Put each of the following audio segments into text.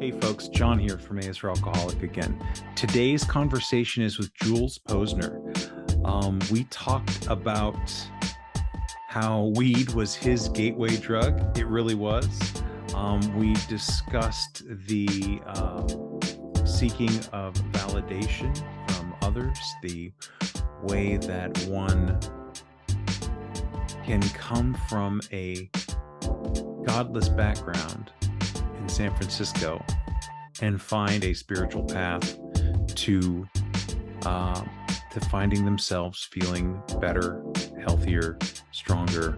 Hey folks, John here from A is for Alcoholic again. Today's conversation is with Jules Posner. We talked about how weed was his gateway drug. It really was. We discussed the seeking of validation from others, the way that one can come from a godless background in San Francisco and find a spiritual path to finding themselves feeling better, healthier, stronger,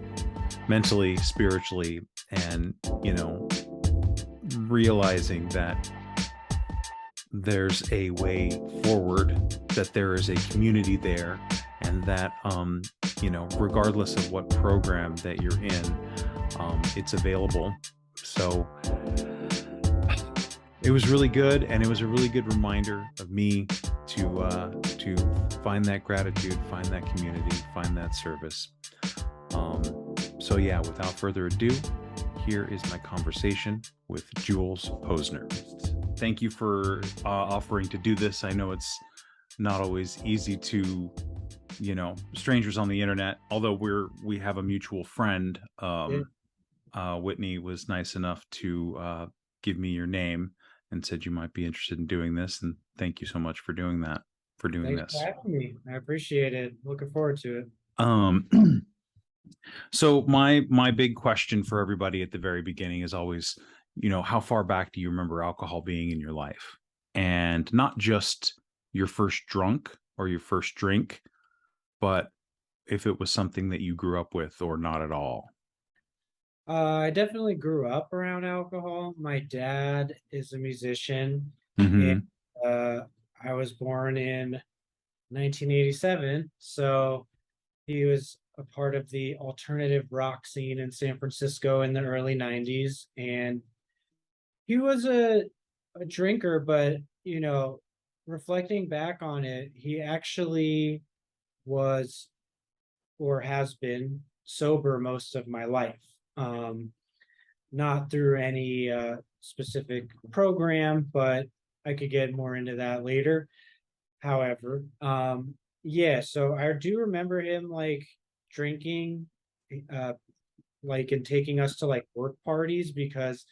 mentally, spiritually, and realizing that there's a way forward, that there is a community there, and that regardless of what program that you're in, it's available. So it was really good, and it was a really good reminder of me to find that gratitude, find that community, find that service. So yeah, without further ado, here is my conversation with Jules Posner. Thank you for offering to do this. I know it's not always easy to, strangers on the internet, although we have a mutual friend. Whitney was nice enough to give me your name and said you might be interested in doing this. And thank you so much for doing that, Thanks for having me. I appreciate it. Looking forward to it. So my big question for everybody at the very beginning is always, how far back do you remember alcohol being in your life? And not just your first drunk or your first drink, but if it was something that you grew up with or not at all. I definitely grew up around alcohol. My dad is a musician, Mm-hmm. and I was born in 1987, so he was a part of the alternative rock scene in San Francisco in the early 90s, and he was a drinker, but reflecting back on it, he actually was or has been sober most of my life. Not through any specific program, but I could get more into that later. However, yeah, so I do remember him like drinking, uh, like and taking us to like work parties because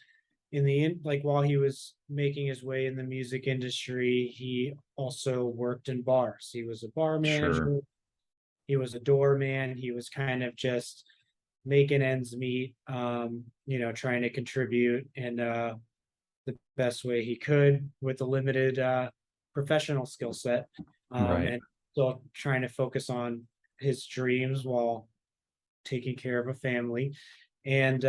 in the end, like while he was making his way in the music industry, he also worked in bars. He was a bar manager. Sure. He was a doorman. He was kind of just making ends meet, trying to contribute in the best way he could with a limited professional skill set, Right. and still trying to focus on his dreams while taking care of a family. And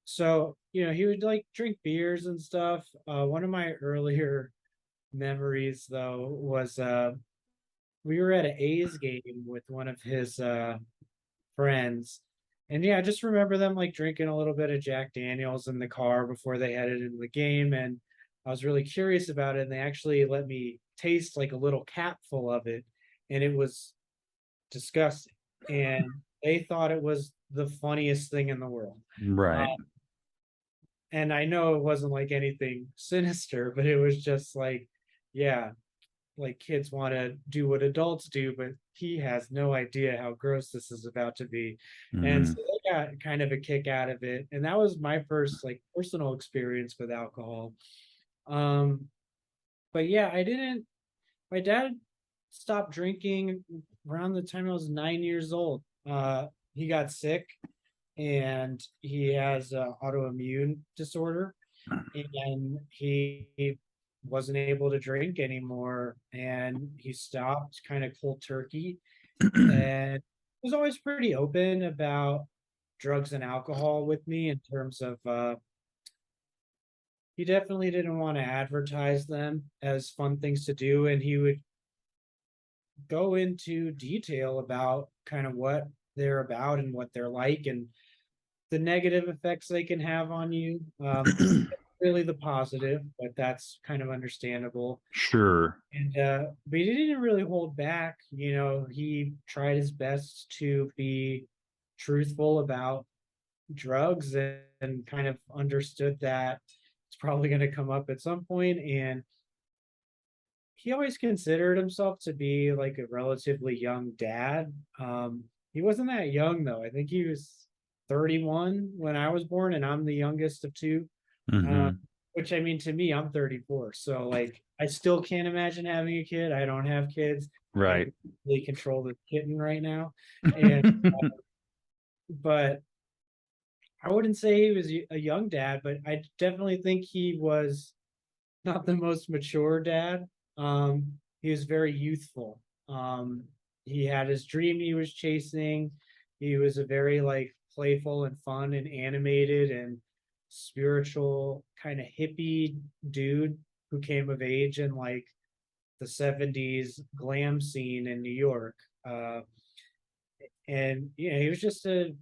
so, he would like drink beers and stuff. One of my earlier memories, though, was we were at an A's game with one of his friends. And yeah, I just remember them like drinking a little bit of Jack Daniels in the car before they headed into the game. And I was really curious about it. And they actually let me taste like a little capful of it. And it was disgusting. And they thought it was the funniest thing in the world. Right. And I know it wasn't like anything sinister, but it was just like, yeah, like kids want to do what adults do, but he has no idea how gross this is about to be. And so Mm-hmm. they got kind of a kick out of it. And that was my first like personal experience with alcohol. Um, but yeah, my dad stopped drinking around the time I was 9 years old. He got sick and he has an autoimmune disorder and he wasn't able to drink anymore and he stopped kind of cold turkey and was always pretty open about drugs and alcohol with me in terms of he definitely didn't want to advertise them as fun things to do, and he would go into detail about kind of what they're about and what they're like and the negative effects they can have on you. Really the positive, but that's kind of understandable. Sure. And but he didn't really hold back. He tried his best to be truthful about drugs and kind of understood that it's probably going to come up at some point, and he always considered himself to be like a relatively young dad. He wasn't that young though. I think he was 31 when I was born, and I'm the youngest of two. Uh, Mm-hmm. which I mean, to me, I'm 34, so like I still can't imagine having a kid. I don't have kids. Can't Right. really control the kitten right now, and but I wouldn't say he was a young dad, but I definitely think he was not the most mature dad. He was very youthful. He had his dream he was chasing. He was a very like playful and fun and animated and spiritual kind of hippie dude who came of age in like the 70s glam scene in New York. And he was just an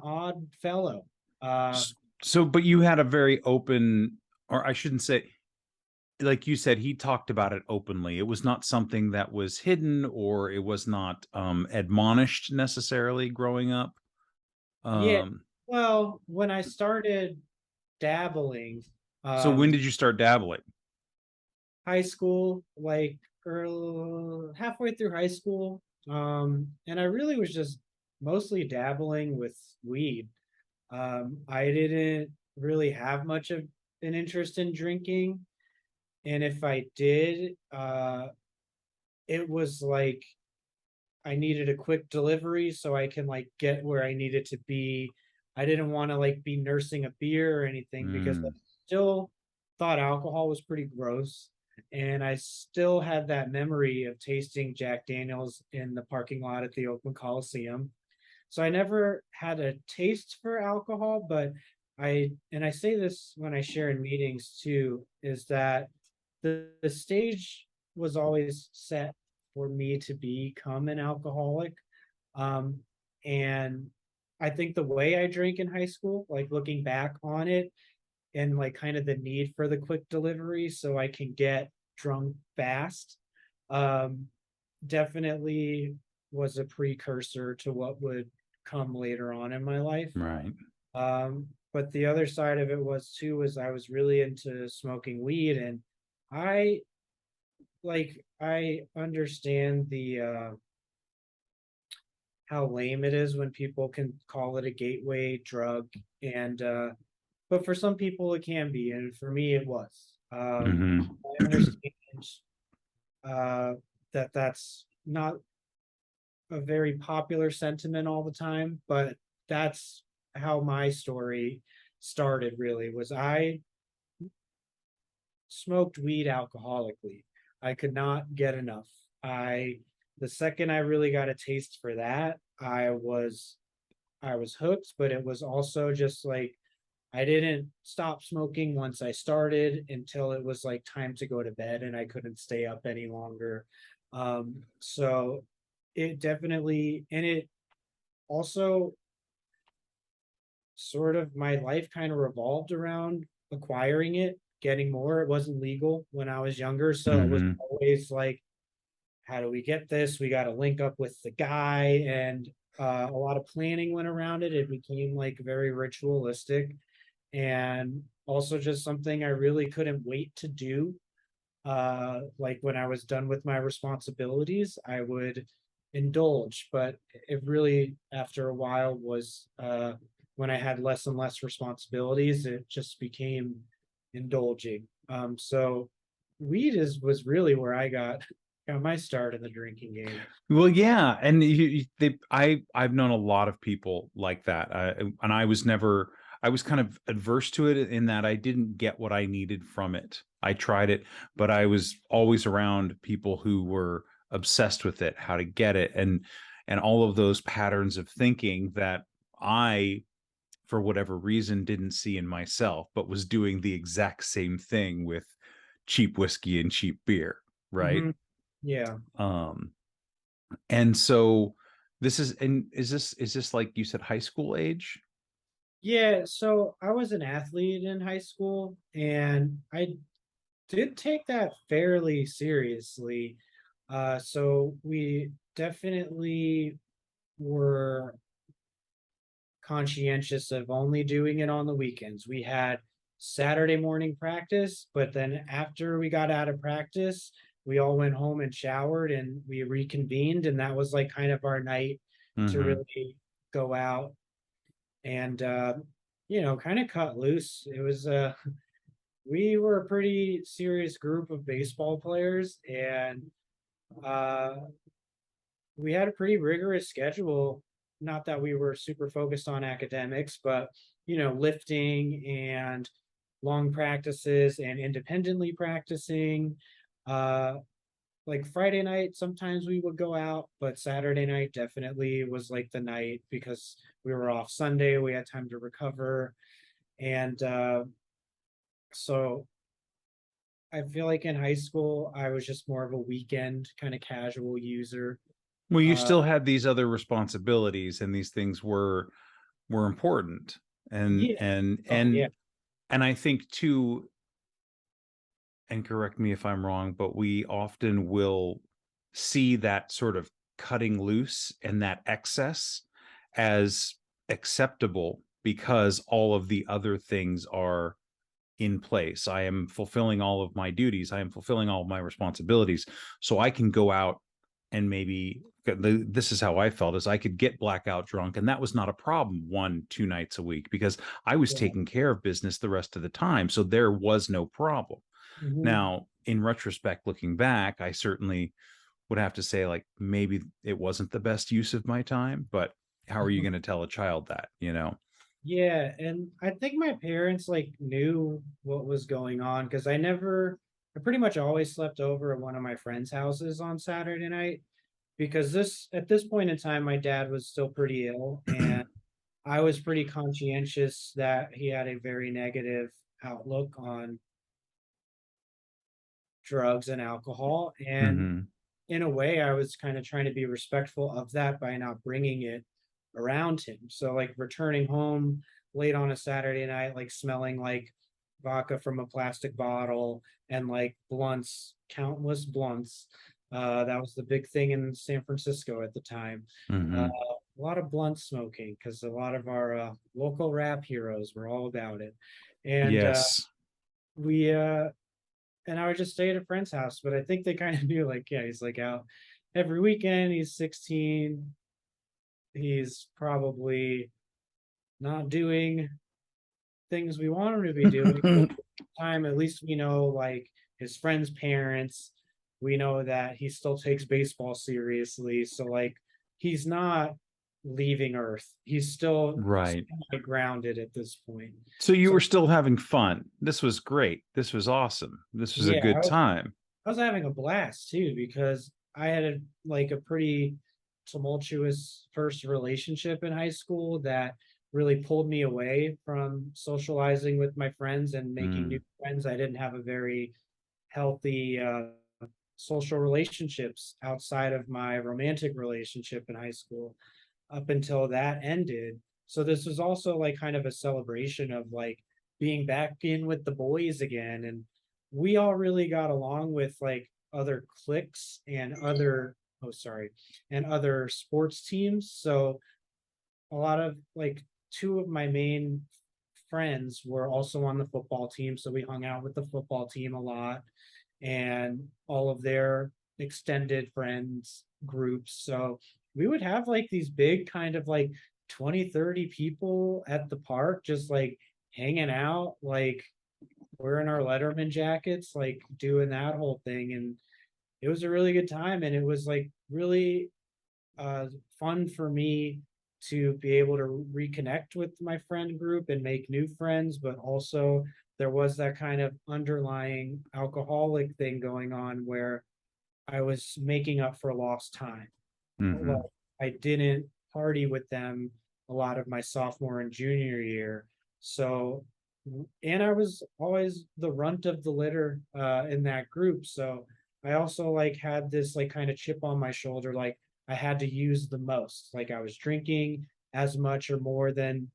odd fellow. Uh, So, but you had a very open, or I shouldn't say, like you said, he talked about it openly. It was not something that was hidden, or it was not admonished necessarily growing up. yeah, Um, well, when I started dabbling, so when um, did you start dabbling? high school, like early, halfway through high school, and I really was just mostly dabbling with weed. I didn't really have much of an interest in drinking, and if I did, it was like I needed a quick delivery so I can like get where I needed to be. I didn't want to like be nursing a beer or anything because I Mm, still thought alcohol was pretty gross. And I still had that memory of tasting Jack Daniels in the parking lot at the Oakland Coliseum. So I never had a taste for alcohol, but and I say this when I share in meetings too, is that the stage was always set for me to become an alcoholic. Um, and I think the way I drank in high school, like looking back on it, and like kind of the need for the quick delivery so I can get drunk fast, um, definitely was a precursor to what would come later on in my life. right. But the other side of it was too, was I was really into smoking weed, and I I understand the how lame it is when people can call it a gateway drug, and but for some people it can be, and for me it was. Hmm. I understand uh that that's not a very popular sentiment all the time, but that's how my story started. Really, was I smoked weed alcoholically. I could not get enough. I The second I really got a taste for that, I was hooked, but it was also just like I didn't stop smoking once I started until it was like time to go to bed and I couldn't stay up any longer. So it definitely, and it also sort of, my life kind of revolved around acquiring it, getting more. It wasn't legal when I was younger, so it was Hmm. always like, how do we get this? We got to link up with the guy, and a lot of planning went around it. It became like very ritualistic, and also just something I really couldn't wait to do. Like when I was done with my responsibilities, I would indulge, but it really, after a while, was when I had less and less responsibilities, it just became indulging. So weed is was really where I got my start in the drinking game. Well, yeah, and I've known a lot of people like that, and I was never. I was kind of adverse to it in that I didn't get what I needed from it. I tried it, but I was always around people who were obsessed with it, how to get it, and all of those patterns of thinking that I, for whatever reason, didn't see in myself, but was doing the exact same thing with cheap whiskey and cheap beer, right? Hmm. Yeah. Um, and so and is this like you said, high school age? Yeah, so I was an athlete in high school, and I did take that fairly seriously. So we definitely were conscientious of only doing it on the weekends. We had Saturday morning practice, but then after we got out of practice, we all went home and showered and we reconvened, and that was like kind of our night to Mm-hmm. really go out and kind of cut loose. It was we were a pretty serious group of baseball players, and uh we had a pretty rigorous schedule. Not that we were super focused on academics, but lifting and long practices and independently practicing. Uh, like Friday night, sometimes we would go out, but Saturday night definitely was like the night because we were off Sunday. We had time to recover. And so I feel like in high school, I was just more of a weekend kind of casual user. Well, you Uh, still had these other responsibilities, and these things were important. And yeah. and Oh, yeah. and and I think too, and correct me if I'm wrong, but we often will see that sort of cutting loose and that excess as acceptable because all of the other things are in place. I am fulfilling all of my duties. I am fulfilling all of my responsibilities. So I can go out and maybe this is how I felt is I could get blackout drunk, and that was not a problem 1, 2 nights a week because I was Yeah. taking care of business the rest of the time. So there was no problem. Mhm. Now, in retrospect, looking back, I certainly would have to say, like, maybe it wasn't the best use of my time, but how are you going to tell a child that, you know? Yeah, and I think my parents like knew what was going on because I pretty much always slept over at one of my friends' houses on Saturday night because this at this point in time my dad was still pretty ill, and I was pretty conscientious that he had a very negative outlook on drugs and alcohol, and Mm-hmm. in a way I was kind of trying to be respectful of that by not bringing it around him. So like returning home late on a Saturday night, like smelling like vodka from a plastic bottle and like blunts, countless blunts. That was the big thing in San Francisco at the time. Mm-hmm. A lot of blunt smoking because a lot of our local rap heroes were all about it. And Yes. we and I would just stay at a friend's house. But I think they kind of knew, like, yeah, he's like out every weekend. He's 16. He's probably not doing things we want him to be doing. But at the time, at least we know, like, his friends' parents, we know that he still takes baseball seriously. So, like, he's not leaving Earth. He's still Right. grounded at this point. So you So, were still having fun. This was great. This was awesome. This was a yeah, good time. I was having a blast too because I had a pretty tumultuous first relationship in high school that really pulled me away from socializing with my friends and making new Mm. friends. I didn't have a very healthy social relationships outside of my romantic relationship in high school up until that ended. So this was also like kind of a celebration of like being back in with the boys again. And we all really got along with like other cliques and other, oh, sorry, and other sports teams. So a lot of like two of my main friends were also on the football team. So we hung out with the football team a lot and all of their extended friends groups. So we would have like these big kind of like 20, 30 people at the park just like hanging out, like wearing our Letterman jackets, like doing that whole thing. And it was a really good time. And it was like really fun for me to be able to reconnect with my friend group and make new friends, but also there was that kind of underlying alcoholic thing going on where I was making up for lost time. Like Mm-hmm. I didn't party with them a lot of my sophomore and junior year. So, and I was always the runt of the litter in that group. So I also like had this like kind of chip on my shoulder, like I had to use the most. Like I was drinking as much or more than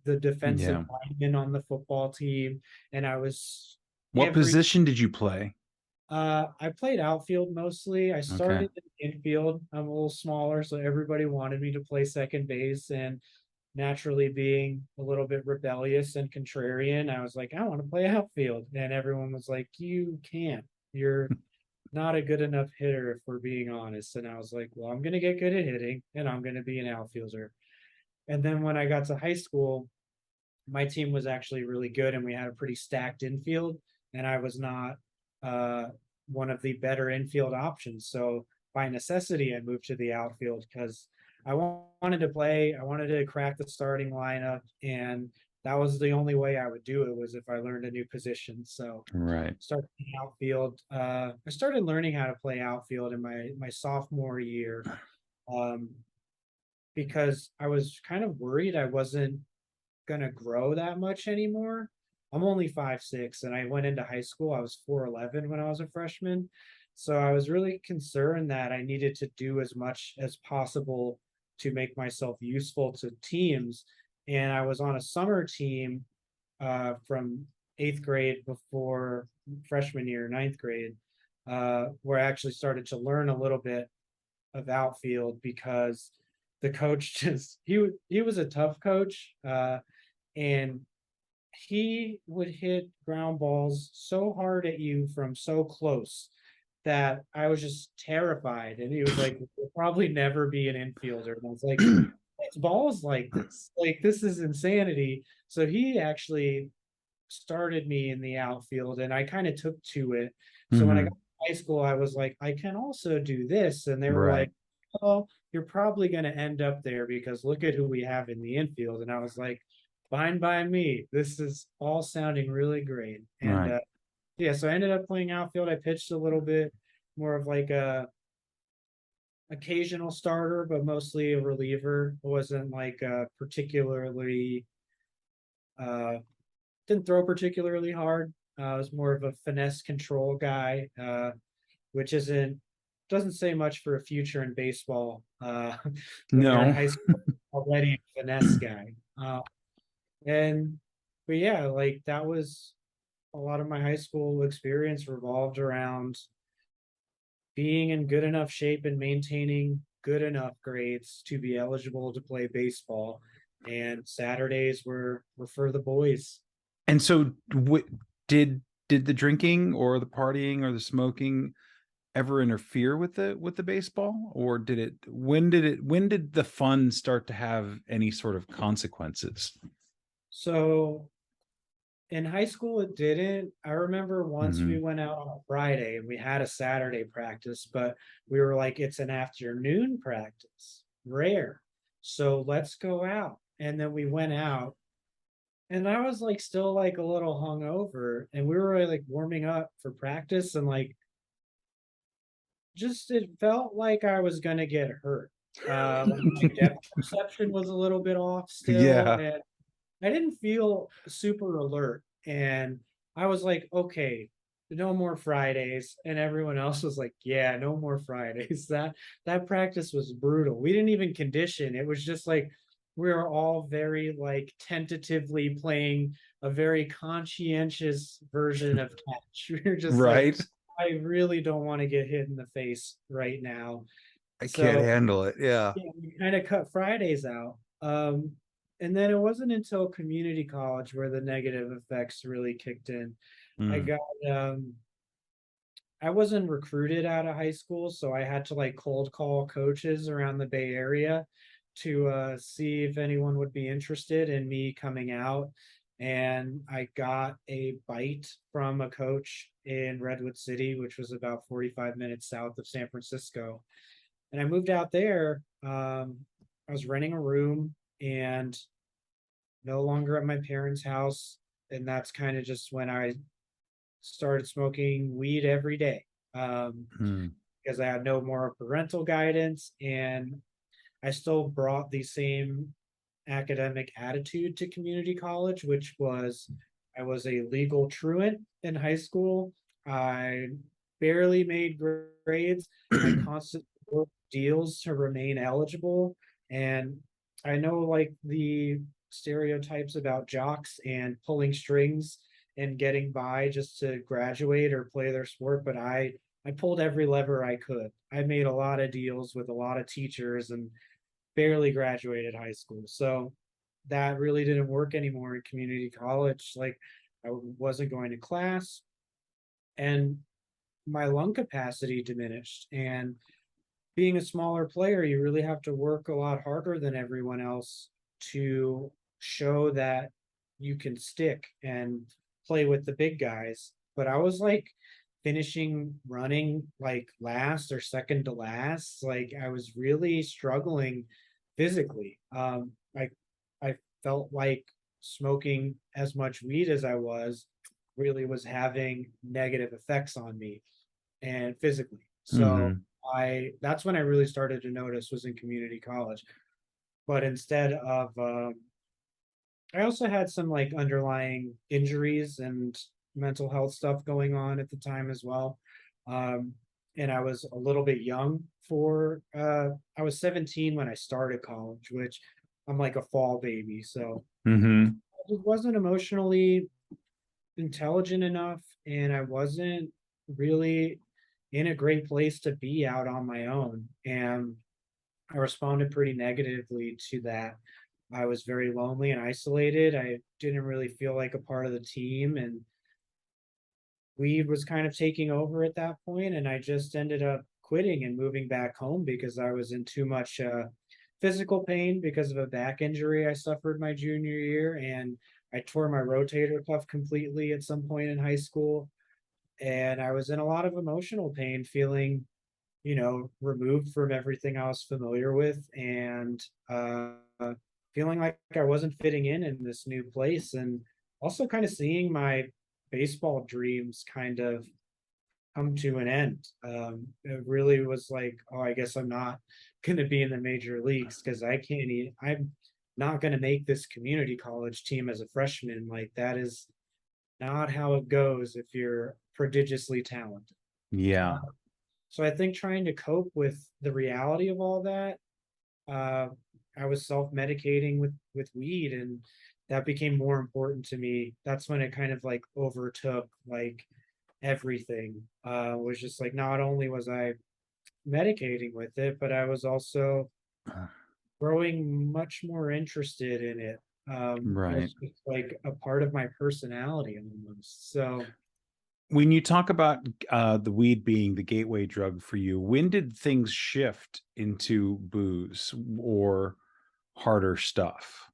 the defensive Yeah. lineman on the football team, and I was What every position did you play? I played outfield mostly. I Okay. started in infield. I'm a little smaller, so everybody wanted me to play second base. And naturally being a little bit rebellious and contrarian, I was like, I want to play outfield. And everyone was like, you can't. You're not a good enough hitter, if we're being honest. And I was like, well, I'm going to get good at hitting and I'm going to be an outfielder. And then when I got to high school, my team was actually really good and we had a pretty stacked infield. And I was not uh, one of the better infield options. So by necessity, I moved to the outfield because wanted to play. I wanted to crack the starting lineup. And that was the only way I would do it, was if I learned a new position. So Right. started outfield. I started learning how to play outfield in my sophomore year, um, because I was kind of worried I wasn't gonna grow that much anymore. I'm only 5'6", and I went into high school. I was 4'11" when I was a freshman. So I was really concerned that I needed to do as much as possible to make myself useful to teams. And I was on a summer team from eighth grade before freshman year, ninth grade, where I actually started to learn a little bit of outfield because the coach just he was a tough coach, and he would hit ground balls so hard at you from so close that I was just terrified. And he was like, "You'll probably never be an infielder." And I was like, "It's balls like this. Like, this is insanity." So he actually started me in the outfield and I kind of took to it. So when I got Hmm. to high school, I was like, I can also do this. And they were like, Right. oh, you're probably going to end up there because look at who we have in the infield. And I was like, fine by me. This is all sounding really great. And Right. yeah, so I ended up playing outfield. I pitched a little bit, more of like a occasional starter, but mostly a reliever. It wasn't like particularly uh, didn't throw particularly hard. I was more of a finesse control guy, which doesn't say much for a future in baseball when you're in No. high school already a finesse guy. And but yeah, like that was a lot of my high school experience revolved around being in good enough shape and maintaining good enough grades to be eligible to play baseball. And Saturdays were for the boys. And so, did the drinking or the partying or the smoking ever interfere with the baseball, or did it? When did the fun start to have any sort of consequences? So in high school, it didn't. I remember once we Hmm. went out on a Friday and we had a Saturday practice, but we were like, it's an afternoon practice, rare. So let's go out. And then we went out, and I was like still like a little hungover, and we were like warming up for practice, and like just it felt like I was gonna get hurt. Like my depth perception was a little bit off still, Yeah. and I didn't feel super alert. And I was like, okay, no more Fridays. And everyone else was like, yeah, no more Fridays. That practice was brutal. We didn't even condition. It was just like we were all very like tentatively playing a very conscientious version of catch. We were just like, Right. I really don't want to get hit in the face right now. I can't So handle it. Yeah. yeah, we kind of cut Fridays out. And then it wasn't until community college where the negative effects really kicked in. I Mm. got I wasn't recruited out of high school, so I had to like cold call coaches around the Bay Area to see if anyone would be interested in me coming out. And I got a bite from a coach in Redwood City, which was about 45 minutes south of San Francisco. And I moved out there. I was renting a room and no longer at my parents' house. And that's kind of just when I started smoking weed every day, Mm. because I had no more parental guidance. And I still brought the same academic attitude to community college, which was I was a legal truant in high school. I barely made grades. I constantly worked deals to remain eligible. And I know like the stereotypes about jocks and pulling strings and getting by just to graduate or play their sport, but I pulled every lever I could. I made a lot of deals with a lot of teachers and barely graduated high school. So that really didn't work anymore in community college. Like I wasn't going to class, and my lung capacity diminished. And being a smaller player, you really have to work a lot harder than everyone else to show that you can stick and play with the big guys. But I was like finishing running like last or second to last. Like I was really struggling physically. I felt like smoking as much weed as I was really was having negative effects on me and physically. So Hmm. I that's when I really started to notice was in community college. But instead of I also had some like underlying injuries and mental health stuff going on at the time as well. Um, and I was a little bit young for I was 17 when I started college, which I'm like a fall baby. So Hmm. I wasn't emotionally intelligent enough, and I wasn't really in a great place to be out on my own. And I responded pretty negatively to that. I was very lonely and isolated. I didn't really feel like a part of the team, and weed was kind of taking over at that point. And I just ended up quitting and moving back home because I was in too much physical pain because of a back injury I suffered my junior year. And I tore my rotator cuff completely at some point in high school. And I was in a lot of emotional pain, feeling removed from everything I was familiar with, and feeling like I wasn't fitting in this new place, and also kind of seeing my baseball dreams kind of come to an end. It really was like, oh, I guess I'm not going to be in the major leagues because I'm not going to make this community college team as a freshman. Like, that is not how it goes if you're prodigiously talented. Yeah. So I think trying to cope with the reality of all that, uh, I was self-medicating with weed, and that became more important to me. That's when it kind of like overtook like everything. Was just like not only was I medicating with it, but I was also growing much more interested in it. It Right. was just like a part of my personality almost. So When you talk about the weed being the gateway drug for you, when did things shift into booze or harder stuff?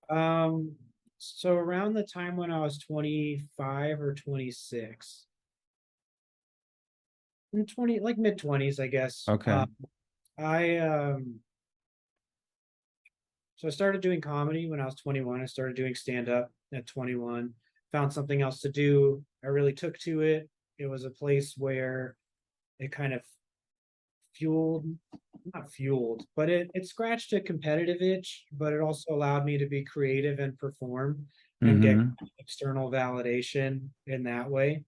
Um, so around the time when I was 25 or 26, in 20, like mid 20s, I guess. Okay. I so I started doing comedy when I was 21. I started doing stand up at 21. Found something else to do. I really took to it. It was a place where it kind of fueled, not fueled, but it scratched a competitive itch, but it also allowed me to be creative and perform and get Hmm. external validation in that way.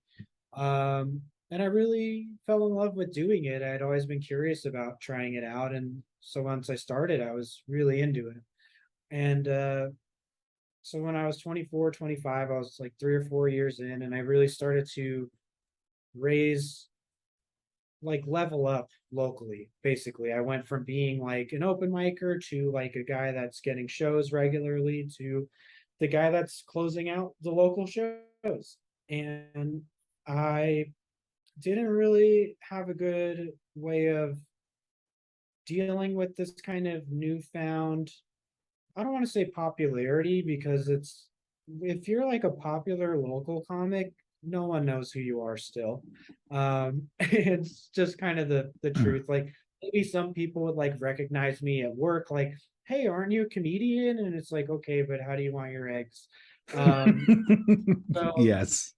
Um, and I really fell in love with doing it. I'd always been curious about trying it out. And so once I started, I was really into it. And so when I was 24, 25, I was like 3 or 4 years in, and I really started to raise, like level up locally. Basically, I went from being like an open micer to like a guy that's getting shows regularly to the guy that's closing out the local shows. And I didn't really have a good way of dealing with this kind of newfound, I don't want to say popularity, because it's, if you're like a popular local comic, no one knows who you are still. It's just kind of the truth. Like maybe some people would like recognize me at work, like, hey, aren't you a comedian? And it's like, okay, but how do you want your eggs? Um, so Yes.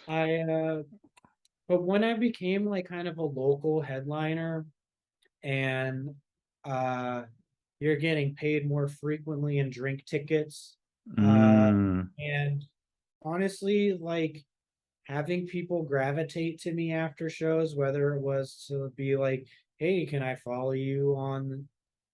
I but when I became like kind of a local headliner, and uh you're getting paid more frequently in drink tickets, uh Mm. and honestly, like having people gravitate to me after shows, whether it was to be like, hey, can I follow you on,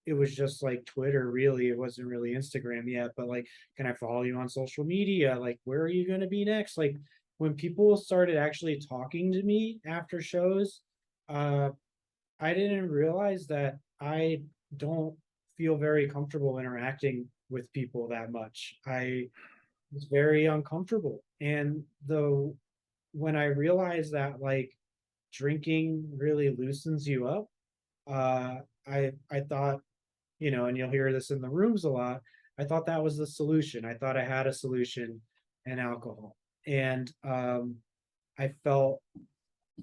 it was just like Twitter, really, it wasn't really Instagram yet, but like, can I follow you on social media, like where are you going to be next, like when people started actually talking to me after shows, uh I didn't realize that I don't feel very comfortable interacting with people that much. I was very uncomfortable. And though when I realized that like drinking really loosens you up, uh I thought, and you'll hear this in the rooms a lot, I thought that was the solution. I thought I had a solution in alcohol. And I felt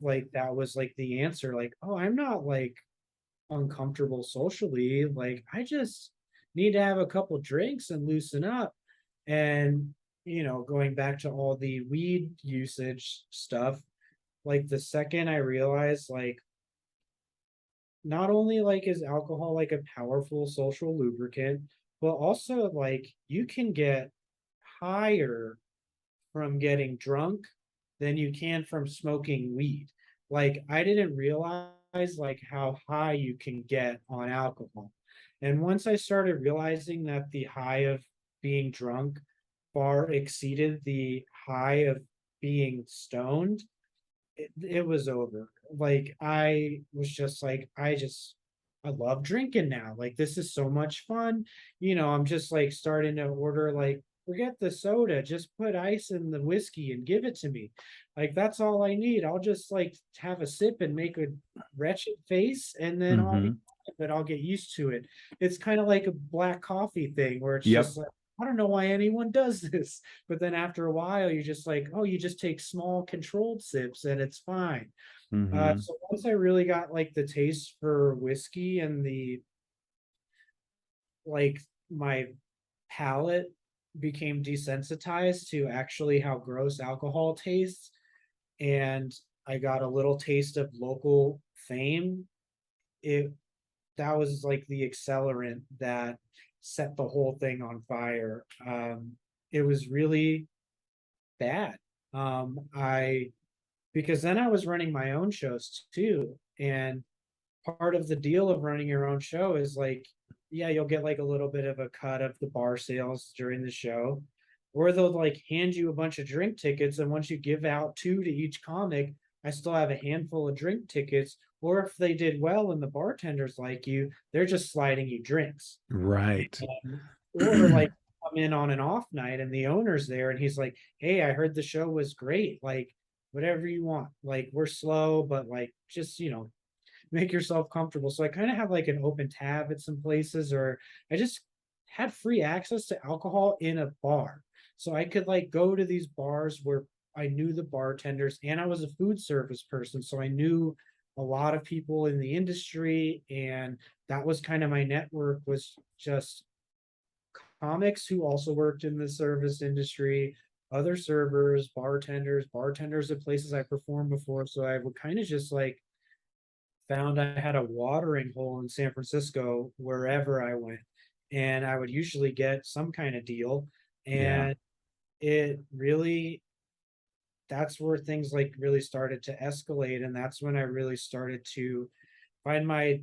like that was like the answer, like, oh, I'm not like uncomfortable socially, like I just need to have a couple drinks and loosen up. And going back to all the weed usage stuff, like the second I realized like not only like is alcohol like a powerful social lubricant, but also like you can get higher from getting drunk than you can from smoking weed. Like I didn't realize like how high you can get on alcohol. And once I started realizing that the high of being drunk far exceeded the high of being stoned, it was over. Like I was just like, I love drinking now. Like this is so much fun. I'm just like starting to order like, forget the soda, just put ice in the whiskey and give it to me. Like that's all I need. I'll just like have a sip and make a wretched face and then I'll be Hmm. fine, but I'll get used to it. It's kind of like a black coffee thing where it's just Yep. like, I don't know why anyone does this. But then after a while, you're just like, oh, you just take small controlled sips and it's fine. Hmm. So once I really got like the taste for whiskey and the like my palate became desensitized to actually how gross alcohol tastes, and I got a little taste of local fame, it that was like the accelerant that set the whole thing on fire. It was really bad. I Because then I was running my own shows too. And part of the deal of running your own show is like, yeah, you'll get like a little bit of a cut of the bar sales during the show, or they'll like hand you a bunch of drink tickets. And once you give out two to each comic, I still have a handful of drink tickets. Or if they did well and the bartenders like you, they're just sliding you drinks. Right. Or like come in on an off night and the owner's there and he's like, hey, I heard the show was great. Like, whatever you want. Like, we're slow, but like, just, make yourself comfortable. So I kind of have like an open tab at some places, or I just had free access to alcohol in a bar. So I could like go to these bars where I knew the bartenders and I was a food service person. So I knew a lot of people in the industry. And that was kind of my network, was just comics who also worked in the service industry, other servers, bartenders at places I performed before. So I would kind of just like found I had a watering hole in San Francisco wherever I went. And I would usually get some kind of deal. Yeah. And it really, that's where things like really started to escalate. And that's when I really started to find my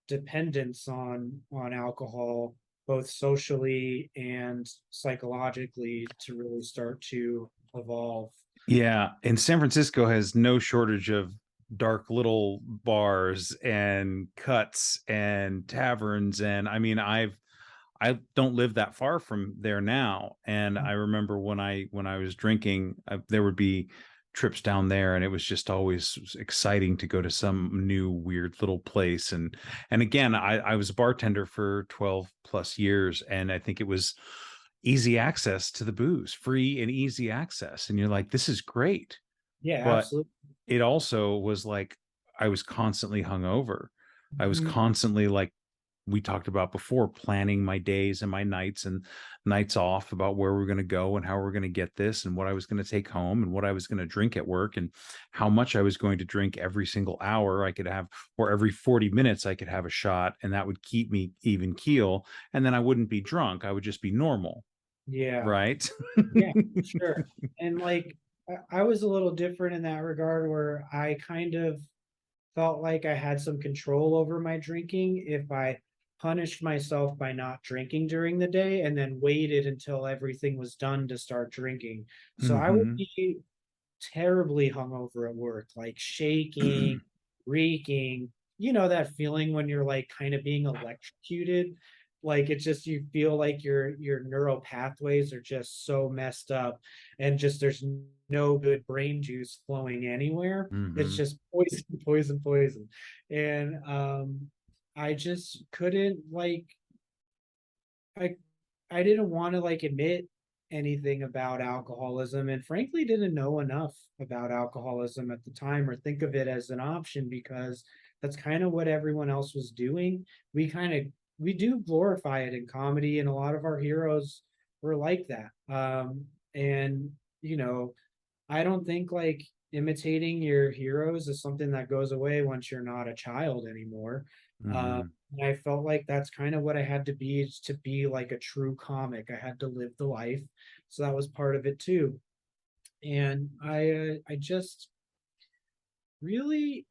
dependence on alcohol, both socially and psychologically, to really start to evolve. Yeah. And San Francisco has no shortage of dark little bars and cuts and taverns. And I mean, I don't live that far from there now, and I remember when I was drinking, there would be trips down there, and it was just always exciting to go to some new weird little place. And again, I was a bartender for 12 plus years, and I think it was easy access to the booze, free and easy access, and you're like, this is great. Yeah, But absolutely. it also was like I was constantly hungover. I was Mhm. constantly like we talked about before, planning my days and my nights and nights off about where we're going to go and how we're going to get this and what I was going to take home and what I was going to drink at work and how much I was going to drink every single hour I could have, or every 40 minutes I could have a shot, and that would keep me even keel, and then I wouldn't be drunk, I would just be normal, Yeah. right? Yeah, sure. And like I was a little different in that regard, where I kind of felt like I had some control over my drinking if I punished myself by not drinking during the day and then waited until everything was done to start drinking. So I would Hmm. be terribly hungover at work, like shaking, reeking, that feeling when you're like kind of being electrocuted. Like it's just you feel like your neural pathways are just so messed up, and just there's no good brain juice flowing anywhere. It's Hmm. just poison, poison, poison. And I just couldn't like I I didn't want to like admit anything about alcoholism, and frankly didn't know enough about alcoholism at the time or think of it as an option, because that's kind of what everyone else was doing. We kind of we do glorify it in comedy, and a lot of our heroes were like that. And you know, I don't think like imitating your heroes is something that goes away once you're not a child anymore. Uh, Hmm. and I felt like that's kind of what I had to be, is to be like a true comic. I had to live the life, so that was part of it too. And I just really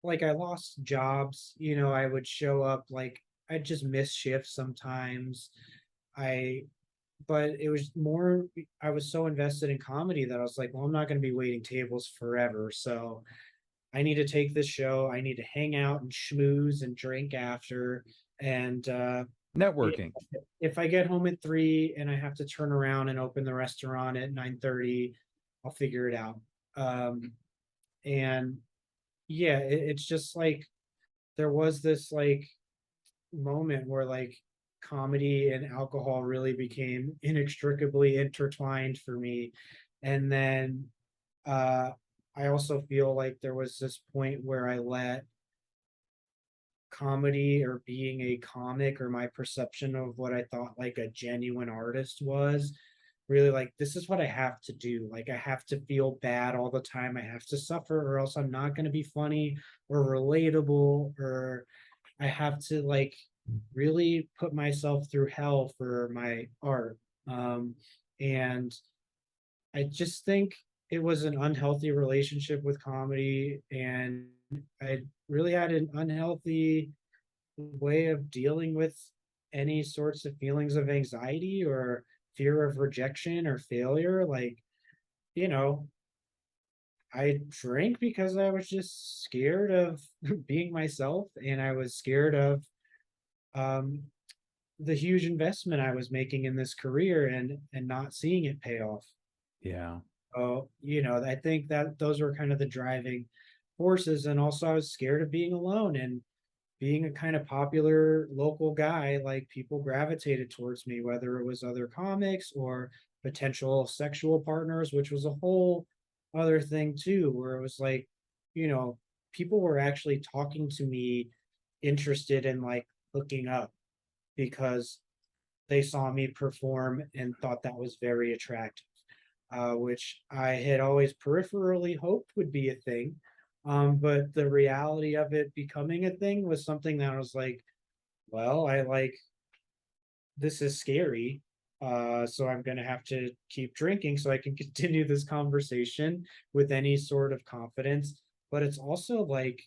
like I lost jobs. You know, I would show up like I just miss shifts sometimes. I but it was more I was so invested in comedy that I was like, well, I'm not going to be waiting tables forever. So I need to take this show. I need to hang out and schmooze and drink after. And Networking. if I get home at 3 and I have to turn around and open the restaurant at 9:30, I'll figure it out. Um, and yeah, it's just like there was this like moment where like comedy and alcohol really became inextricably intertwined for me. And then uh I also feel like there was this point where I let comedy or being a comic or my perception of what I thought like a genuine artist was really like, this is what I have to do. Like I have to feel bad all the time. I have to suffer or else I'm not going to be funny or relatable, or I have to like really put myself through hell for my art. Um, and I just think it was an unhealthy relationship with comedy, and I really had an unhealthy way of dealing with any sorts of feelings of anxiety or fear of rejection or failure. Like, you know, I drank because I was just scared of being myself, and I was scared of um, the huge investment I was making in this career and not seeing it pay off. Yeah. So, you know, I think that those were kind of the driving forces. And also I was scared of being alone, and being a kind of popular local guy, like people gravitated towards me, whether it was other comics or potential sexual partners, which was a whole other thing too, where it was like, you know, people were actually talking to me, interested in like hooking up, because they saw me perform and thought that was very attractive, which I had always peripherally hoped would be a thing. But the reality of it becoming a thing was something that I was like, well, I like this is scary. So I'm going to have to keep drinking so I can continue this conversation with any sort of confidence. But it's also like,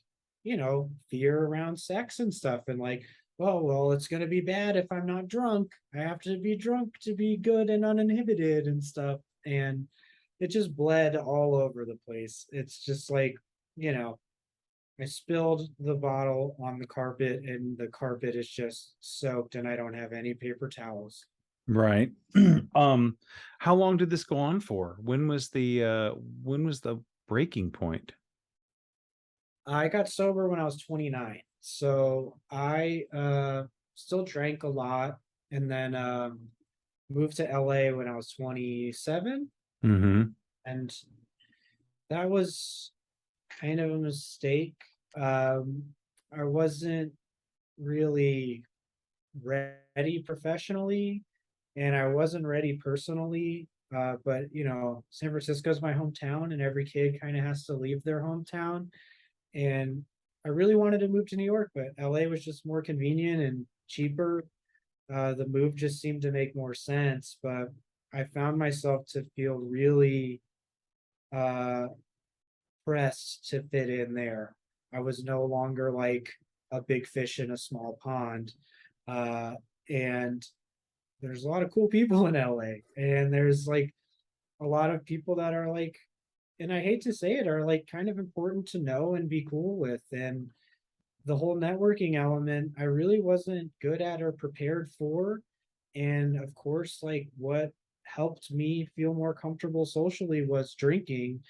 you know, fear around sex and stuff. And like, well, it's going to be bad if I'm not drunk. I have to be drunk to be good and uninhibited and stuff. And it just bled all over the place. It's just like, you know, I spilled the bottle on the carpet and the carpet is just soaked and I don't have any paper towels. Right. um, how long did this go on for? When was the breaking point? I got sober when I was 29. So I still drank a lot, and then moved to LA when I was 27. Hmm. And that was kind of a mistake. Um, I wasn't really ready professionally, and I wasn't ready personally. But you know, San Francisco's my hometown, and every kid kind of has to leave their hometown. And I really wanted to move to New York, but LA was just more convenient and cheaper. The move just seemed to make more sense, but I found myself to feel really uh, pressed to fit in there. I was no longer like a big fish in a small pond. Uh, and there's a lot of cool people in LA, and there's like a lot of people that are like, and I hate to say it, are like kind of important to know and be cool with. And the whole networking element, I really wasn't good at or prepared for. And of course, like what helped me feel more comfortable socially was drinking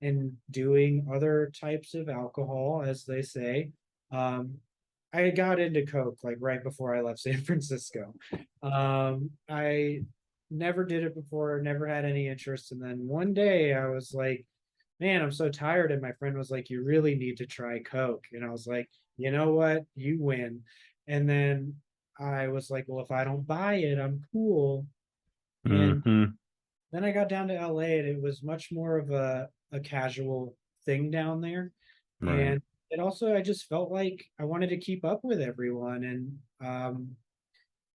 and doing other types of alcohol, as they say. Um, I got into Coke like right before I left San Francisco. I never did it before, never had any interest. And then one day I was like, man, I'm so tired. And my friend was like, you really need to try Coke. And I was like, you know what? You win. And then I was like, well, if I don't buy it, I'm cool. And Hmm. then I got down to LA and it was much more of a casual thing down there. Right. And it also, I just felt like I wanted to keep up with everyone.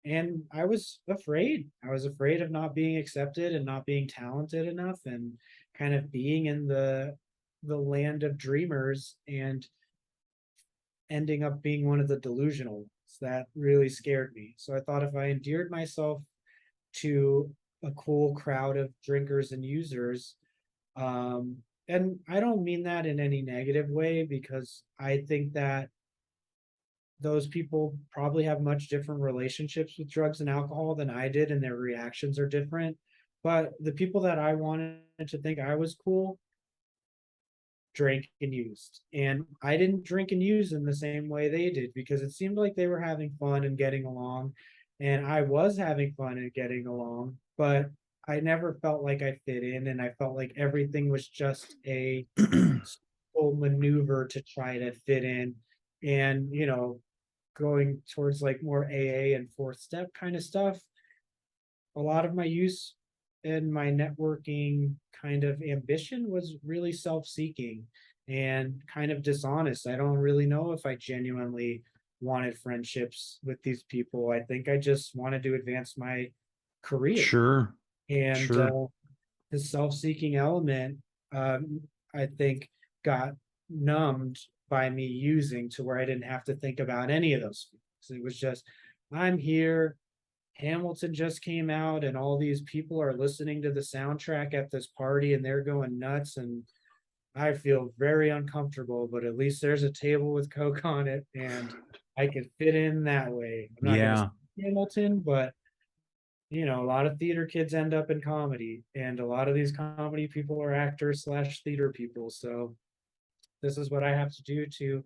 And I was afraid. I was afraid of not being accepted and not being talented enough and kind of being in the land of dreamers and ending up being one of the delusional ones. That really scared me. So I thought if I endeared myself to a cool crowd of drinkers and users, um, and I don't mean that in any negative way because I think that those people probably have much different relationships with drugs and alcohol than I did, and their reactions are different. But the people that I wanted to think I was cool drank and used. And I didn't drink and use in the same way they did because it seemed like they were having fun and getting along. And I was having fun and getting along, but I never felt like I fit in. And I felt like everything was just a maneuver to try to fit in. And, going towards like more AA and fourth step kind of stuff, a lot of my use and my networking kind of ambition was really self-seeking and kind of dishonest. I don't really know if I genuinely wanted friendships with these people. I think I just wanted to advance my career. Sure. And Sure. the self-seeking element, I think, got numbed by me using to where I didn't have to think about any of those things. It was just, I'm here. Hamilton just came out, and all these people are listening to the soundtrack at this party, and they're going nuts. And I feel very uncomfortable, but at least there's a table with Coke on it, and I could fit in that way. I'm not going to Yeah. say Hamilton, but a lot of theater kids end up in comedy, and a lot of these comedy people are actors slash theater people. So this is what I have to do to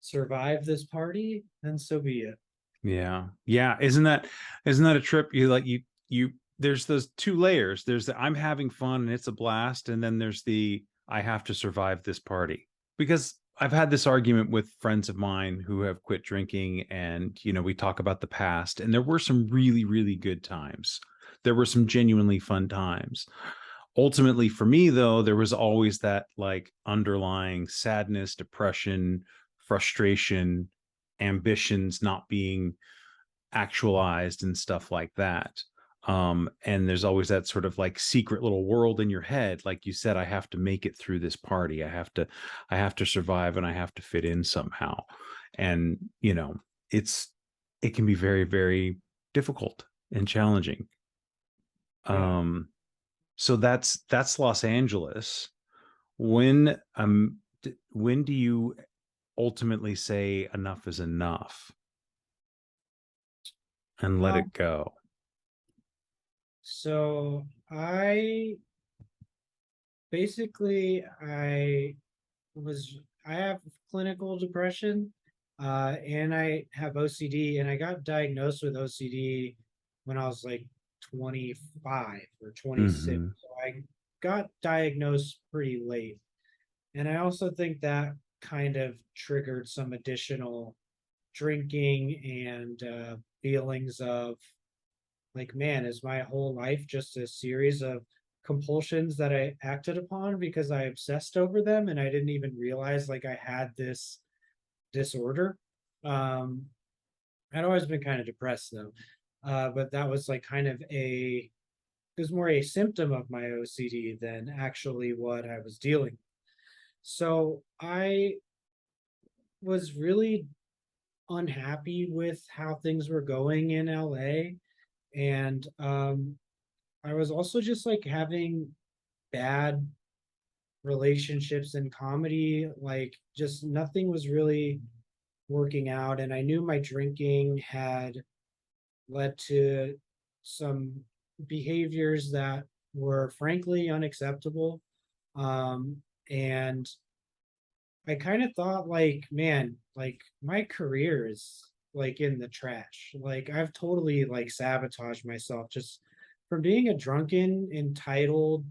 survive this party, and so be it. Yeah. Yeah. Isn't that a trip? You there's those two layers. There's the I'm having fun and it's a blast, and then there's the I have to survive this party. Because I've had this argument with friends of mine who have quit drinking, and we talk about the past, and there were some really, really good times. There were some genuinely fun times. Ultimately, for me though, there was always that like underlying sadness, depression, frustration, ambitions not being actualized and stuff like that. And there's always that sort of like secret little world in your head, like you said, I have to make it through this party. I have to survive, and I have to fit in somehow. And it's it can be very, very difficult and challenging. Yeah. um so that's Los Angeles. When do you ultimately say enough is enough and let Well, it go? so I basically I have clinical depression, and I have OCD, and I got diagnosed with OCD when I was like 25 or 26. Hmm. So I got diagnosed pretty late. And I also think that kind of triggered some additional drinking and feelings of like, man, is my whole life just a series of compulsions that I acted upon because I obsessed over them and I didn't even realize like I had this disorder. Um, I'd always been kind of depressed though, but that was like kind of it was more a symptom of my OCD than actually what I was dealing with. So I was really unhappy with how things were going in LA. And I was also just like having bad relationships in comedy. Like, just nothing was really working out, and I knew my drinking had led to some behaviors that were frankly unacceptable. Um, and I kind of thought like, man, like my career is like in the trash. Like I've totally like sabotaged myself just from being a drunken, entitled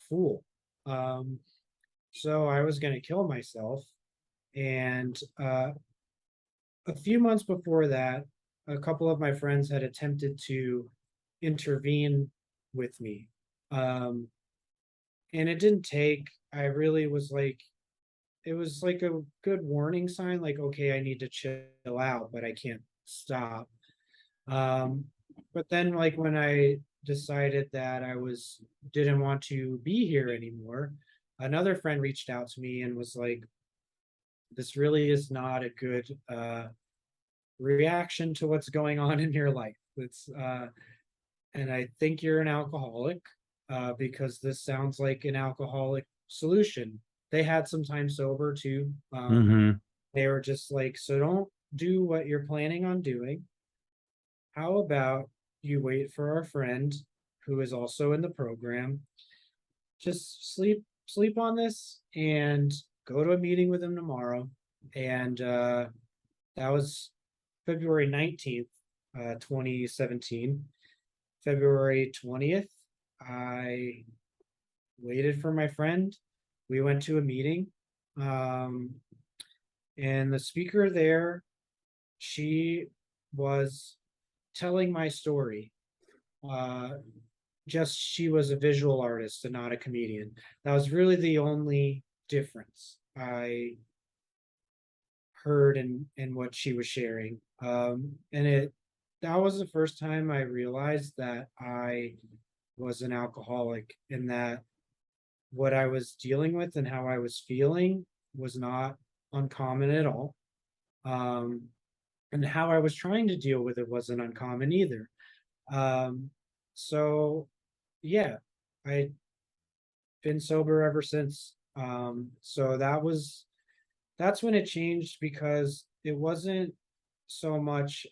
fool. Um, so I was gonna kill myself. And a few months before that, a couple of my friends had attempted to intervene with me. Um, and it didn't take, I really was like, it was like a good warning sign, like, okay, I need to chill out, but I can't stop. Um, but then like when I decided that I was didn't want to be here anymore, another friend reached out to me and was like, this really is not a good reaction to what's going on in your life. It's and I think you're an alcoholic because this sounds like an alcoholic solution. They had some time sober too. Mm-hmm. They were just like, so don't do what you're planning on doing. How about you wait for our friend who is also in the program? Just sleep on this and go to a meeting with him tomorrow. And that was February 19th, 2017. February 20th, I waited for my friend. We went to a meeting. Um, and the speaker there, she was telling my story. Uh, just she was a visual artist and not a comedian. That was really the only difference I heard in what she was sharing. And it that was the first time I realized that I was an alcoholic and that what I was dealing with and how I was feeling was not uncommon at all. Um, and how I was trying to deal with it wasn't uncommon either. Um, so yeah, I've been sober ever since. So that's when it changed because it wasn't so much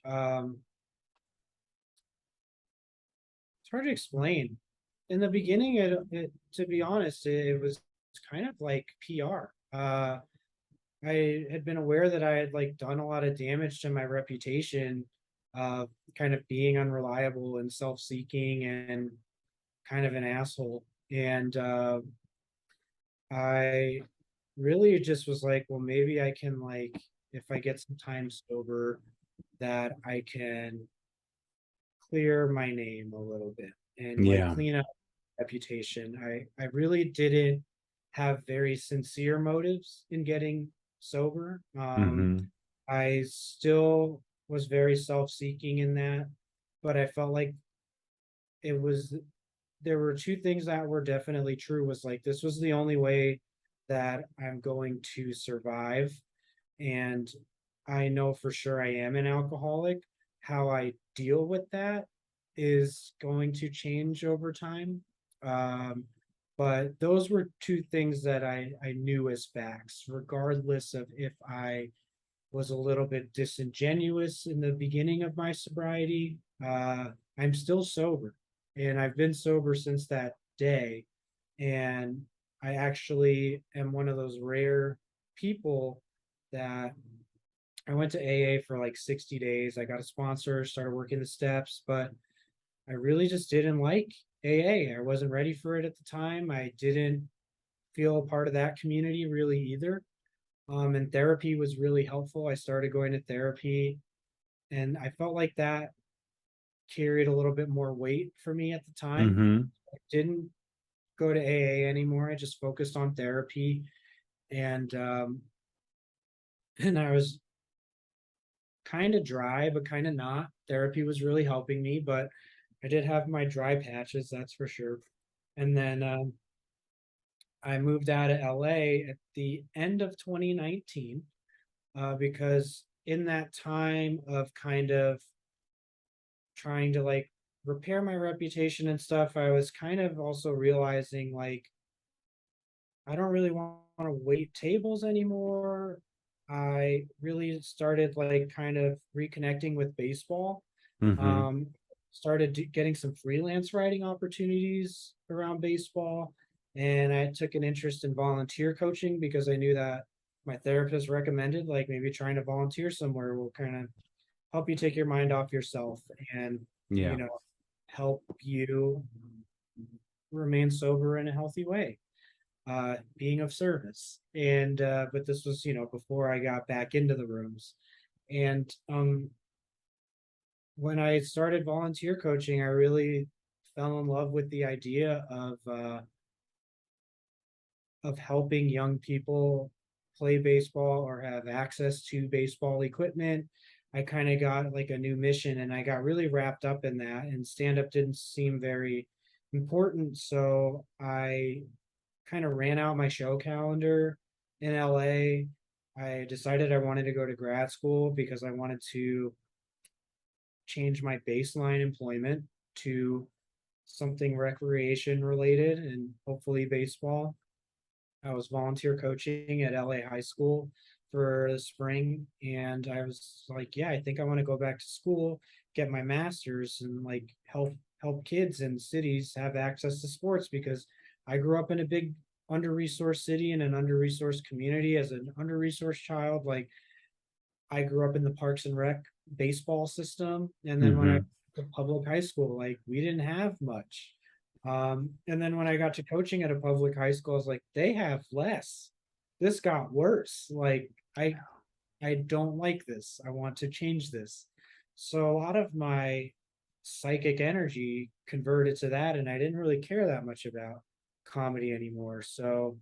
it's hard to explain. In the beginning, it to be honest, it was kind of like PR. I had been aware that I had like done a lot of damage to my reputation, uh, kind of being unreliable and self-seeking and kind of an asshole. And I really just was like, well, maybe I can like, if I get some time sober, that I can clear my name a little bit and like Yeah. clean up reputation. I really didn't have very sincere motives in getting sober. Mm-hmm. I still was very self-seeking in that, but I felt like it was there were two things that were definitely true was like this was the only way that I'm going to survive. And I know for sure I am an alcoholic. How I deal with that is going to change over time. Um, but those were two things that I knew as facts, regardless of if I was a little bit disingenuous in the beginning of my sobriety. I'm still sober, and I've been sober since that day. And I actually am one of those rare people that I went to AA for like 60 days. I got a sponsor, started working the steps, but I really just didn't like AA. I wasn't ready for it at the time. I didn't feel a part of that community really either. And therapy was really helpful. I started going to therapy, and I felt like that carried a little bit more weight for me at the time. Mm-hmm. I didn't go to AA anymore. I just focused on therapy, and and I was kind of dry, but kind of not. Therapy was really helping me, but I did have my dry patches, that's for sure. And then I moved out of LA at the end of 2019 because in that time of kind of trying to like repair my reputation and stuff, I was kind of also realizing like I don't really want to wait tables anymore. I really started like kind of reconnecting with baseball. Mm-hmm. Um, Started getting some freelance writing opportunities around baseball, and I took an interest in volunteer coaching because I knew that my therapist recommended like maybe trying to volunteer somewhere will kind of help you take your mind off yourself and you Yeah. know help you remain sober in a healthy way, being of service. And but this was before I got back into the rooms. And when I started volunteer coaching, I really fell in love with the idea of helping young people play baseball or have access to baseball equipment. I kind of got like a new mission, and I got really wrapped up in that, and stand up didn't seem very important. So I kind of ran out my show calendar in LA. I decided I wanted to go to grad school because I wanted to change my baseline employment to something recreation related and hopefully baseball. I was volunteer coaching at LA High School for the spring, and I was like, yeah, I think I want to go back to school, get my master's, and like help kids in cities have access to sports because I grew up in a big under-resourced city in an under-resourced community as an under-resourced child. Like I grew up in the Parks and Rec baseball system, and then when I Mm-hmm. went to public high school, like we didn't have much. And then when I got to coaching at a public high school, I was like, they have less. This got worse. Like I don't like this. I want to change this. So a lot of my psychic energy converted to that, and I didn't really care that much about comedy anymore. So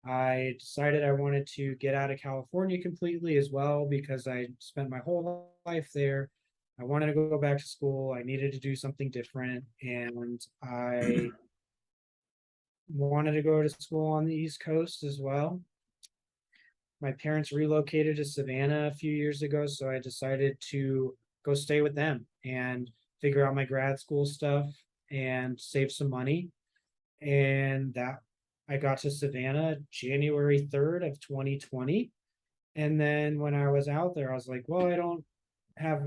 I decided I wanted to get out of California completely as well because I spent my whole life there. I wanted to go back to school. I needed to do something different. And I wanted to go to school on the East Coast as well. My parents relocated to Savannah a few years ago, so I decided to go stay with them and figure out my grad school stuff and save some money. And that I got to Savannah January 3rd of 2020. And then when I was out there, I was like, well, I don't have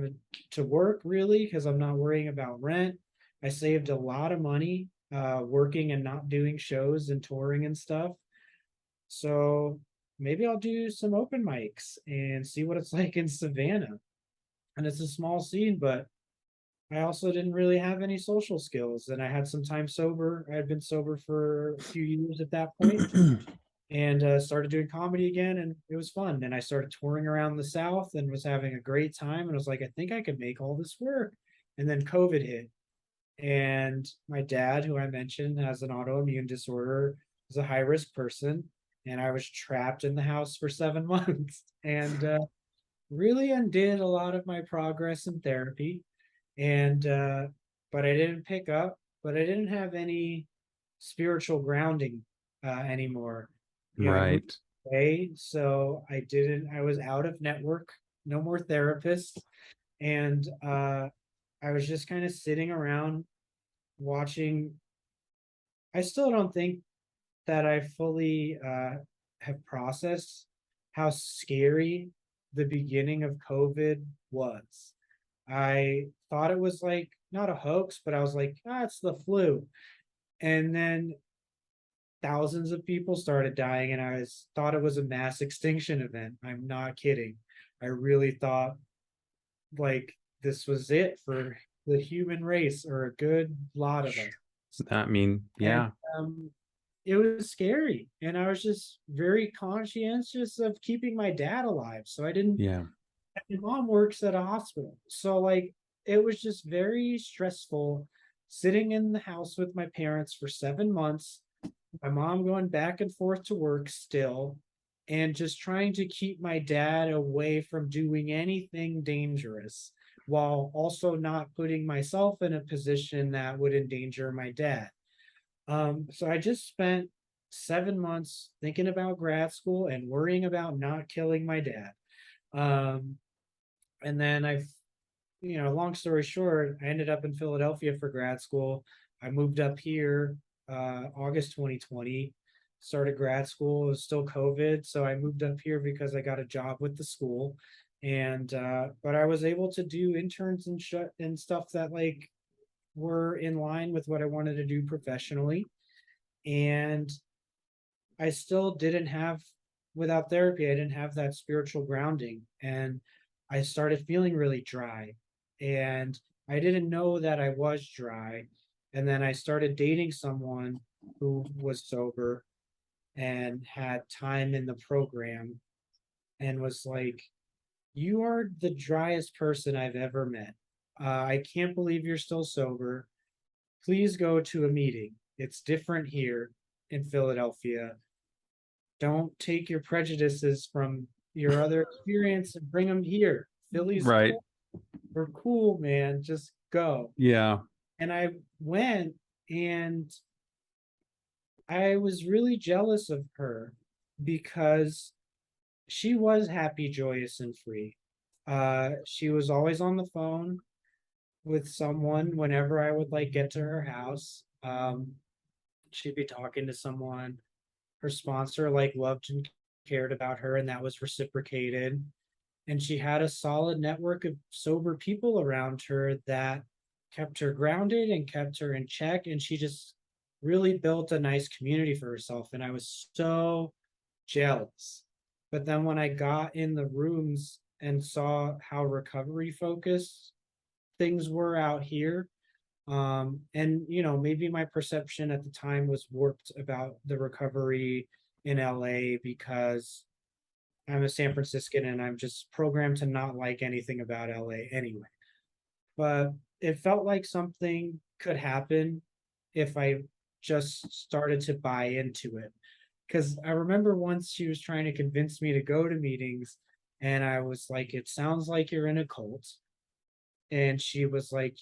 to work really because I'm not worrying about rent. I saved a lot of money working and not doing shows and touring and stuff. So maybe I'll do some open mics and see what it's like in Savannah. And it's a small scene, but I also didn't really have any social skills. And I had some time sober. I had been sober for a few years at that point, and started doing comedy again, and it was fun. And I started touring around the South and was having a great time, and was like, I think I could make all this work. And then COVID hit, and my dad, who I mentioned has an autoimmune disorder, is a high risk person, and I was trapped in the house for 7 months, and really undid a lot of my progress in therapy. And but I didn't pick up, but I didn't have any spiritual grounding anymore. I moved Right. away, so I was out of network, no more therapists. And I was just kind of sitting around watching. I still don't think that I fully have processed how scary the beginning of COVID was. I thought it was like not a hoax, but I was like, ah, it's the flu. And then thousands of people started dying, and thought it was a mass extinction event. I'm not kidding. I really thought like this was it for the human race or a good lot of us. I mean, And yeah. um, it was scary. And I was just very conscientious of keeping my dad alive. So I didn't, Yeah. my mom works at a hospital. So like it was just very stressful sitting in the house with my parents for 7 months, my mom going back and forth to work still, and just trying to keep my dad away from doing anything dangerous while also not putting myself in a position that would endanger my dad. So I just spent 7 months thinking about grad school and worrying about not killing my dad. Um, and then long story short, I ended up in Philadelphia for grad school. I moved up here August 2020, started grad school. It was still COVID, so I moved up here because I got a job with the school. And but I was able to do interns and stuff that like were in line with what I wanted to do professionally. And I still didn't have, without therapy, I didn't have that spiritual grounding. And I started feeling really dry. And I didn't know that I was dry. And then I started dating someone who was sober and had time in the program and was like, "You are the driest person I've ever met. I can't believe you're still sober. Please go to a meeting. It's different here in Philadelphia. Don't take your prejudices from your other experience and bring them here. Philly's Right. cool. We're cool, man. Just go." Yeah. And I went, and I was really jealous of her because she was happy, joyous, and free. She was always on the phone with someone whenever I would like get to her house. She'd be talking to someone. Her sponsor like loved and cared about her, and that was reciprocated. And she had a solid network of sober people around her that kept her grounded and kept her in check. And she just really built a nice community for herself. And I was so jealous. But then when I got in the rooms and saw how recovery focused things were out here, and maybe my perception at the time was warped about the recovery in LA because I'm a San Franciscan and I'm just programmed to not like anything about LA anyway. But it felt like something could happen if I just started to buy into it. Because I remember once she was trying to convince me to go to meetings, and I was like, "It sounds like you're in a cult." And she was like,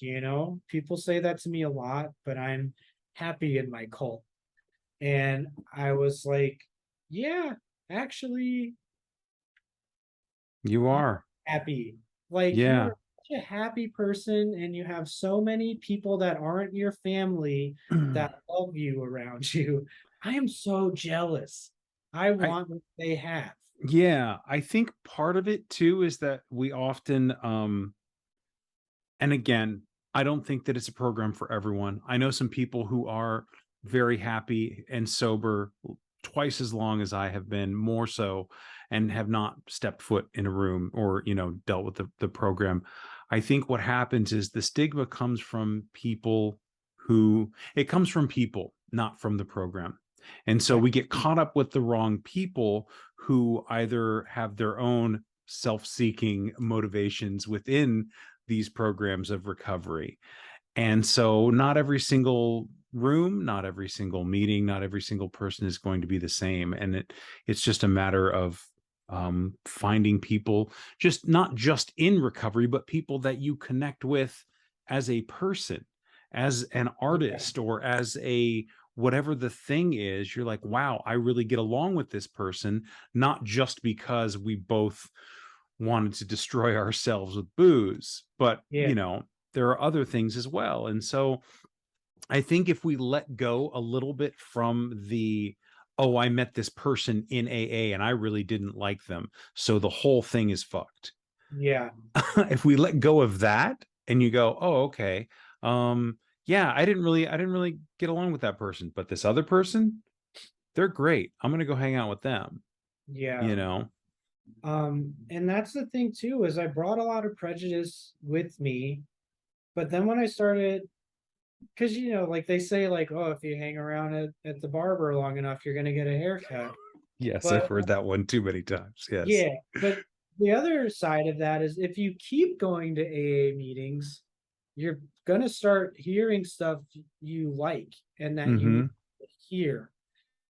"People say that to me a lot, but I'm happy in my cult." And I was like, "Yeah, actually, You I'm are. happy." Like, you Yeah. are such a happy person, and you have so many people that aren't your family that love you around you. I am so jealous. I I want what they have. yeah, I think part of it too is that we often and again, I don't think that it's a program for everyone. I know some people who are very happy and sober twice as long as I have been, more so, and have not stepped foot in a room or, dealt with the program. I think what happens is the stigma comes from people it comes from people, not from the program. And so I, we get caught up with the wrong people who either have their own self seeking motivations within these programs of recovery. And so not every single room, not every single meeting, not every single person is going to be the same. And it's just a matter of finding people, just not just in recovery, but people that you connect with as a person, as an yeah, artist, or as a whatever the thing is. You're like, wow, I really get along with this person, not just because we both wanted to destroy ourselves with booze, but yeah, there are other things as well. And so I think if we let go a little bit from the, oh, I met this person in AA and I really didn't like them, so the whole thing is fucked. yeah, If we let go of that and you go, oh, okay, yeah, I didn't really get along with that person, but this other person, they're great. I'm gonna go hang out with them, yeah. you know? And that's the thing too, is I brought a lot of prejudice with me, but then when I started, because like they say, like, oh, if you hang around at the barber long enough, you're gonna get a haircut. Yes, I've But heard that one too many times. Yes. yeah, but the other side of that is if you keep going to AA meetings, you're gonna start hearing stuff you like and that you need Mm-hmm. to hear.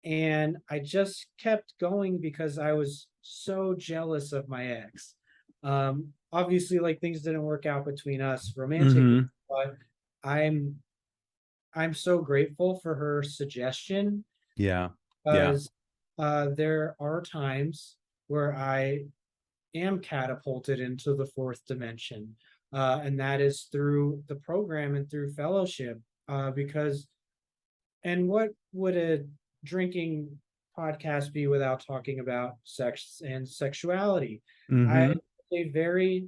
And I just kept going because I was so jealous of my ex. Obviously, like things didn't work out between us romantically, Mm-hmm. but I'm I'm so grateful for her suggestion Yeah. Yeah. because there are times where I am catapulted into the fourth dimension, and that is through the program and through fellowship. Because, and what would a drinking podcast be without talking about sex and sexuality. I'm Mm-hmm. a very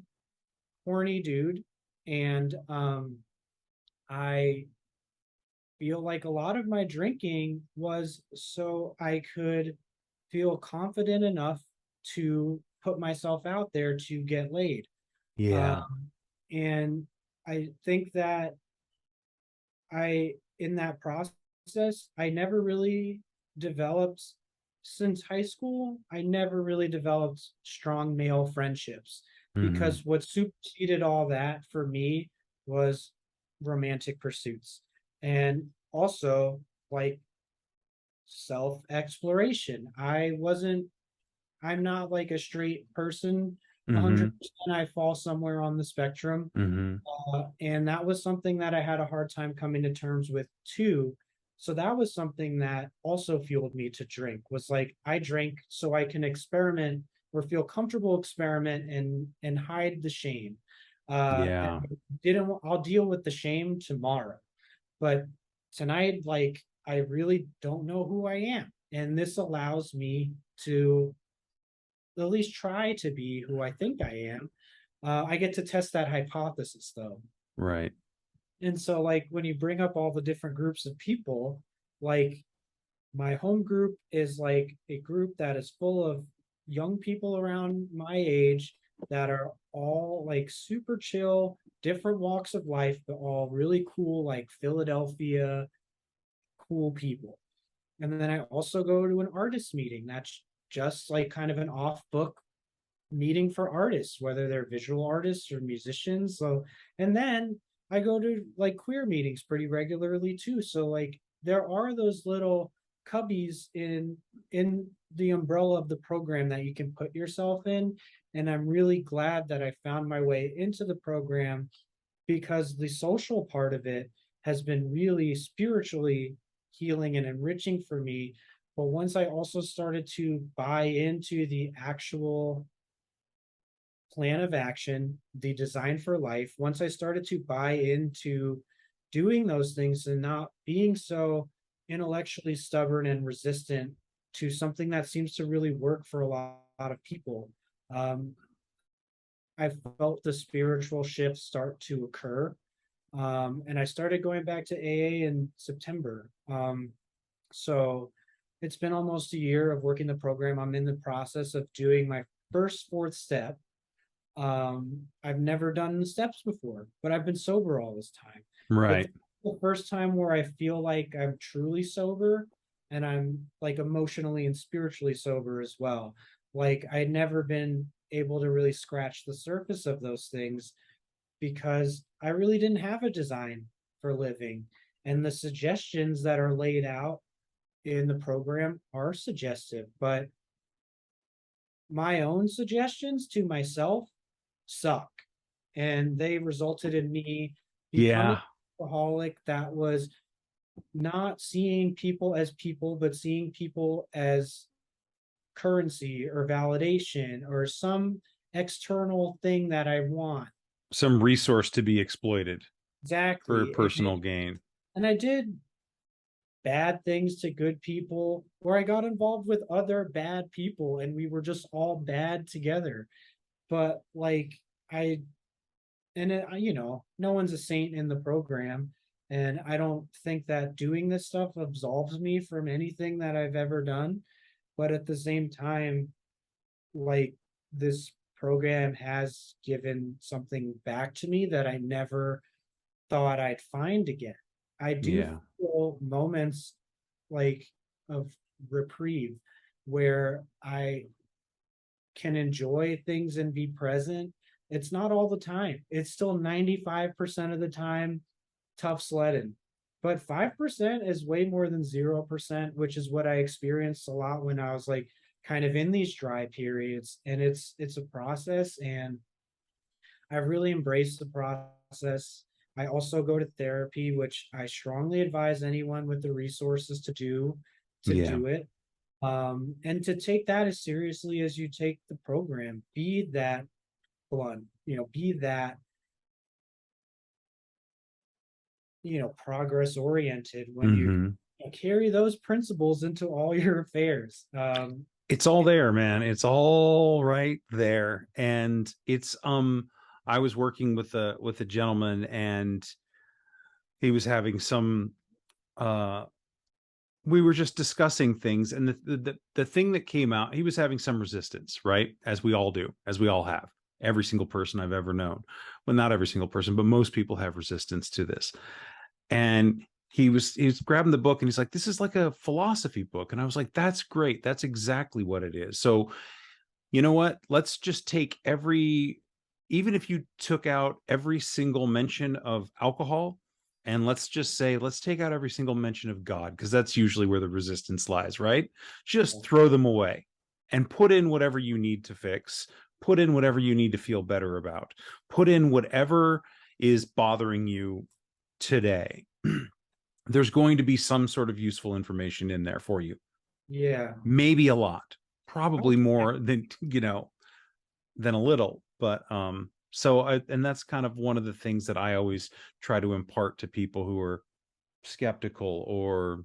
horny dude, and I feel like a lot of my drinking was so I could feel confident enough to put myself out there to get laid. Yeah. And I think that in that process, I never really developed, since high school, I never really developed strong male friendships, Mm-hmm. because what superseded all that for me was romantic pursuits. And also, like, self exploration. I'm not like a straight person Mm-hmm. 100%. I fall somewhere on the spectrum. Mm-hmm. And that was something that I had a hard time coming to terms with too. So that was something that also fueled me to drink, was like I drink so I can experiment or feel comfortable experiment and hide the shame. And Yeah. didn't I'll deal with the shame tomorrow. But tonight, like, I really don't know who I am. And this allows me to at least try to be who I think I am. I get to test that hypothesis though. Right. And so, like, when you bring up all the different groups of people, like, my home group is like a group that is full of young people around my age that are all like super chill, different walks of life, but all really cool, like Philadelphia cool people. And then I also go to an artist meeting that's just like kind of an off book meeting for artists, whether they're visual artists or musicians. So, and then I go to like queer meetings pretty regularly too. So like there are those little cubbies in the umbrella of the program that you can put yourself in. And I'm really glad that I found my way into the program, because the social part of it has been really spiritually healing and enriching for me. But once I also started to buy into the actual plan of action, the design for life, once I started to buy into doing those things and not being so intellectually stubborn and resistant to something that seems to really work for a lot of people, um, I felt the spiritual shift start to occur. And I started going back to AA in September. So it's been almost a year of working the program. I'm in the process of doing my first fourth step. I've never done the steps before, but I've been sober all this time. But Right. this is the first time where I feel like I'm truly sober, and I'm like emotionally and spiritually sober as well. Like I'd never been able to really scratch the surface of those things, because I really didn't have a design for living. And the suggestions that are laid out in the program are suggestive, but my own suggestions to myself suck. And they resulted in me becoming Yeah. an alcoholic that was not seeing people as people, but seeing people as currency or validation or some external thing that I want. Some resource to be exploited for Exactly. personal gain. And I did bad things to good people, or I got involved with other bad people and we were just all bad together. But like, I and it, no one's a saint in the program, and I don't think that doing this stuff absolves me from anything that I've ever done. But at the same time, like, this program has given something back to me that I never thought I'd find again. I do Yeah. feel moments like of reprieve where I can enjoy things and be present. It's not all the time. It's still 95% of the time tough sledding. But 5% is way more than 0%, which is what I experienced a lot when I was like kind of in these dry periods. And it's a process, and I've really embraced the process. I also go to therapy, which I strongly advise anyone with the resources to Yeah. do it. And to take that as seriously as you take the program. Be that blunt, be that, progress oriented when you Mm-hmm. carry those principles into all your affairs. It's all there, man. It's all right there. And it's I was working with a gentleman, and he was having some uh we were just discussing things, and the thing that came out, he was having some resistance, right? As we all do, as we all have. Every single person I've ever known. Well, not every single person, but most people have resistance to this. And he was grabbing the book, and he's like, this is like a philosophy book. And I was like, that's great. That's exactly what it is. So you know what? Let's just take even if you took out every single mention of alcohol, and let's just say, let's take out every single mention of God, because that's usually where the resistance lies, right? Just throw them away and put in whatever you need to fix, put in whatever you need to feel better about, put in whatever is bothering you today. There's going to be some sort of useful information in there for you. Yeah. Maybe a lot, Oh, probably more than, than a little, but and that's kind of one of the things that I always try to impart to people who are skeptical or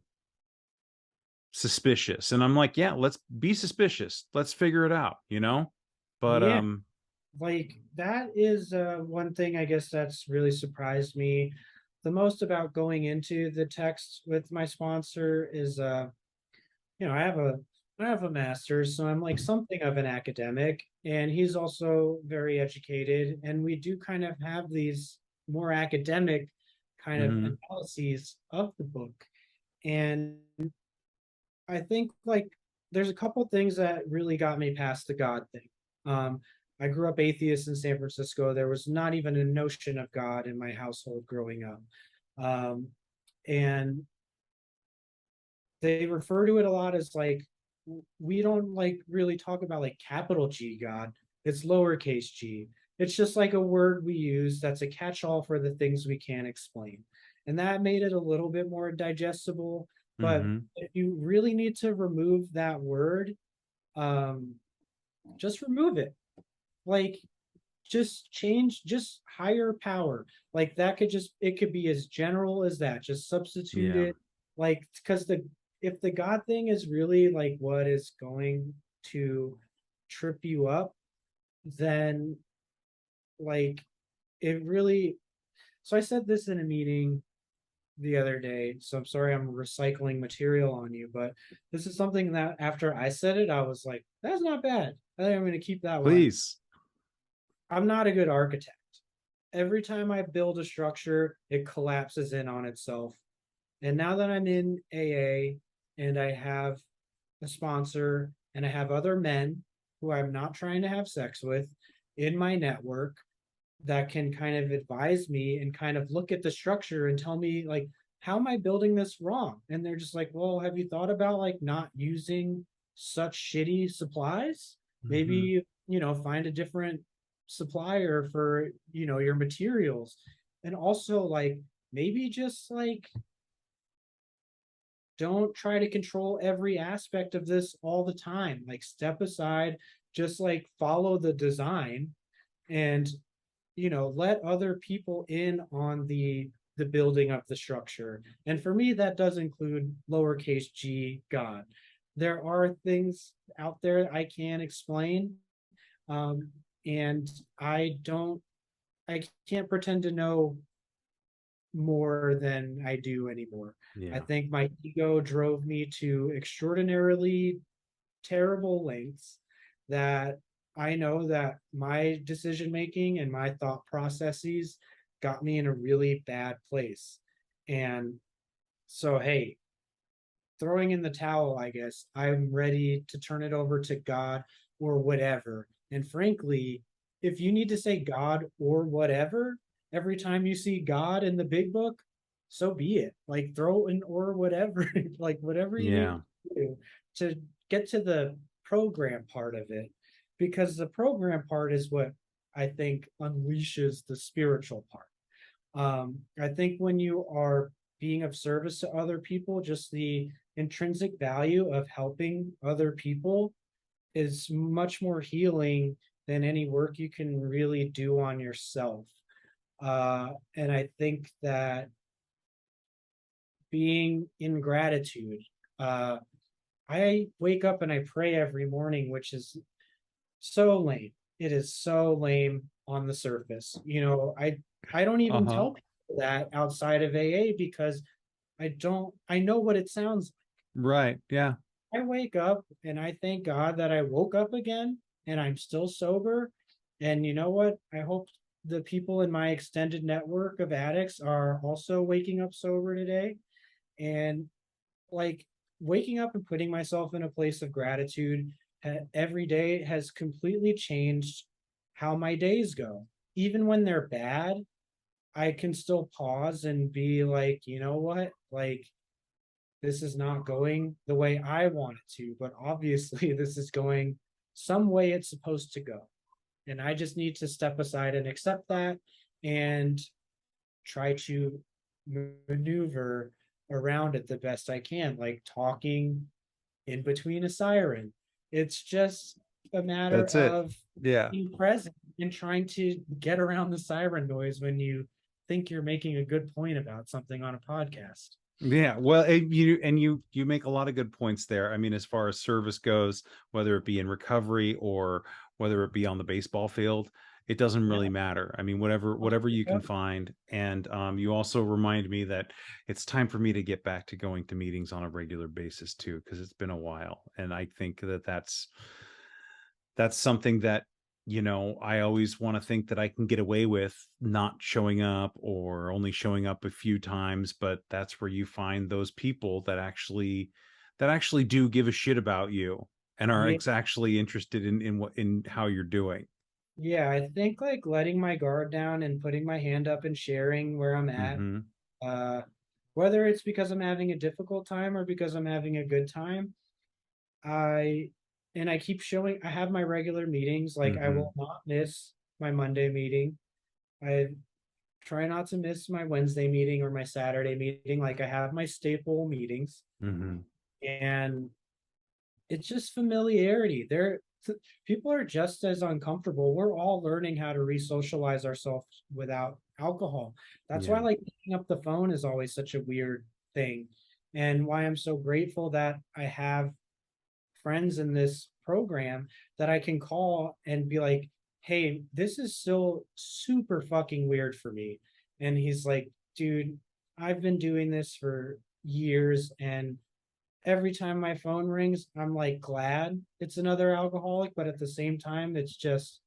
suspicious. And I'm like, yeah, let's be suspicious, let's figure it out, but yeah. Like that is one thing I guess that's really surprised me the most about going into the text with my sponsor is you know, I have a master's, so I'm like something of an academic, and he's also very educated, and we do kind of have these more academic kind of mhm, analyses of the book. And I think like there's a couple things that really got me past the God thing. I grew up atheist in San Francisco. There was not even a notion of God in my household growing up. Um, and they refer to it a lot as like we don't like really talk about like capital G God. It's lowercase g. It's just like a word we use that's a catch-all for the things we can't explain. And that made it a little bit more digestible. But mhm, if you really need to remove that word, um, just remove it. Like just change, just higher power. Like that could just it could be as general as that. Just substitute yeah, it. Like because the if the God thing is really like what is going to trip you up, then like it really so I said this in a meeting the other day, so I'm sorry I'm recycling material on you, but this is something that after I said it, I was like, that's not bad. I think I'm going to keep that one. please. I'm not a good architect. Every time I build a structure, it collapses in on itself. And now that I'm in AA and I have a sponsor and I have other men who I'm not trying to have sex with in my network that can kind of advise me and kind of look at the structure and tell me like how am I building this wrong? And they're just like, well, have you thought about like not using such shitty supplies? Mhm. Maybe, you know, find a different supplier for, you know, your materials. And also like maybe just like don't try to control every aspect of this all the time. Like step aside, just like follow the design and you know let other people in on the building of the structure. And for me that does include lowercase g God. There are things out there I can explain, um, and I can't pretend to know more than I do anymore. I Yeah, think my ego drove me to extraordinarily terrible lengths that I know that my decision making and my thought processes got me in a really bad place. And so, hey, throwing in the towel, I guess, I'm ready to turn it over to God or whatever. And frankly, if you need to say God or whatever every time you see God in the big book, so be it. Like throw in or whatever, like whatever you need yeah, to do to get to the program part of it. Because the program part is what I think unleashes the spiritual part. I think when you are being of service to other people, just the intrinsic value of helping other people is much more healing than any work you can really do on yourself. And I think that being in gratitude. Uh, I wake up and I pray every morning, which is so lame. It is so lame on the surface. I don't even Uh-huh. tell people that outside of AA because I know what it sounds Right. Yeah. like. I wake up and I thank God that I woke up again and I'm still sober. And you know what? I hope the people in my extended network of addicts are also waking up sober today. And like waking up and putting myself in a place of gratitude every day has completely changed how my days go. Even when they're bad, I can still pause and be like, you know what? Like, this is not going the way I want it to, but obviously, this is going some way it's supposed to go. And I just need to step aside and accept that and try to maneuver around it the best I can, like talking in between a siren. It's just a matter That's it. of Yeah. being present and trying to get around the siren noise when you think you're making a good point about something on a podcast. Yeah, well, you make a lot of good points there. I mean, as far as service goes, whether it be in recovery or whether it be on the baseball field, it doesn't Yeah. really matter. I mean, whatever you can find. And you also remind me that it's time for me to get back to going to meetings on a regular basis too, because it's been a while. And I think that that's something that, I always want to think that I can get away with not showing up or only showing up a few times, but that's where you find those people that actually do give a shit about you and are Yeah, actually interested in how you're doing. yeah, I think like letting my guard down and putting my hand up and sharing where I'm at, Mhm. uh, whether it's because I'm having a difficult time or because I'm having a good time, I I keep showing I have my regular meetings, like I will Mhm. not miss my Monday meeting. I try not to miss my Wednesday meeting or my Saturday meeting. Like I have my staple meetings Mhm. and it's just familiarity. People are just as uncomfortable. We're all learning how to re-socialize ourselves without alcohol. That's why Yeah. like picking up the phone is always such a weird thing. And why I'm so grateful that I have friends in this program that I can call and be like, hey, this is still super fucking weird for me. And he's like, dude, I've been doing this for years and every time my phone rings, I'm like glad it's another alcoholic, but at the same time, it's just,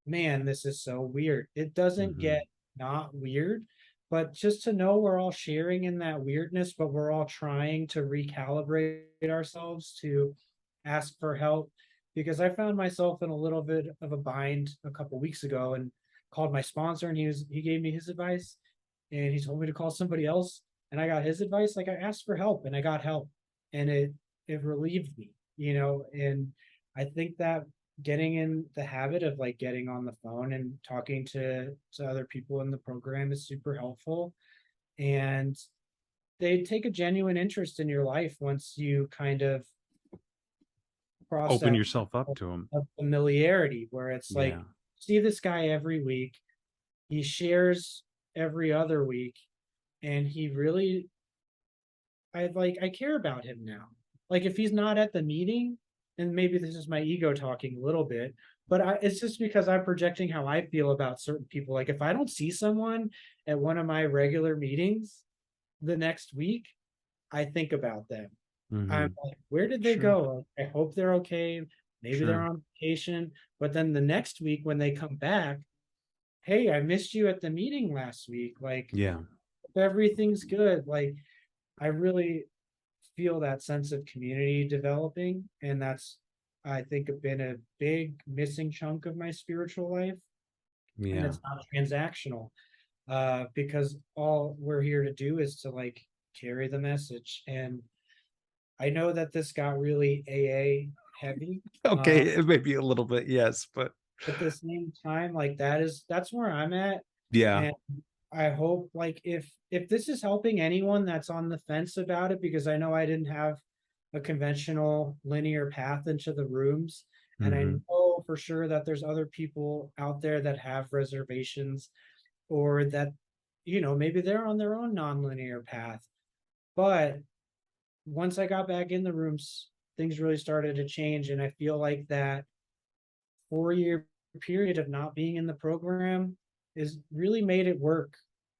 man, this is so weird. It doesn't get Mhm. not weird, but just to know we're all sharing in that weirdness, but we're all trying to recalibrate ourselves to ask for help. Because I found myself in a little bit of a bind a couple weeks ago and called my sponsor and he gave me his advice and he told me to call somebody else and I got his advice. Like I asked for help and I got help and it relieved me, and I think that getting in the habit of like getting on the phone and talking to other people in the program is super helpful and they take a genuine interest in your life once you kind of cross Open that yourself up to them. of familiarity where it's like Yeah. see this guy every week, he shares every other week and he really I care about him now. Like if he's not at the meeting, and maybe this is my ego talking a little bit, but it's just because I'm projecting how I feel about certain people. Like if I don't see someone at one of my regular meetings the next week, I think about them. I'm Mhm. like, where did they Sure. go? I hope they're okay. Maybe they're Sure. on vacation. But then the next week when they come back, hey, I missed you at the meeting last week. Like Yeah. if everything's good. Like I really feel that sense of community developing. And that's, I think, been a big missing chunk of my spiritual life. And Yeah. it's not transactional because all we're here to do is to like carry the message. And I know that this got really AA heavy. Okay, it may be a little bit, yes, but At the same time, like that's where I'm at. yeah. And I hope like if this is helping anyone that's on the fence about it, because I know I didn't have a conventional linear path into the rooms. And I Mhm. know for sure that there's other people out there that have reservations or that, maybe they're on their own nonlinear path. But once I got back in the rooms, things really started to change. And I feel like that 4 year period of not being in the program is really made it work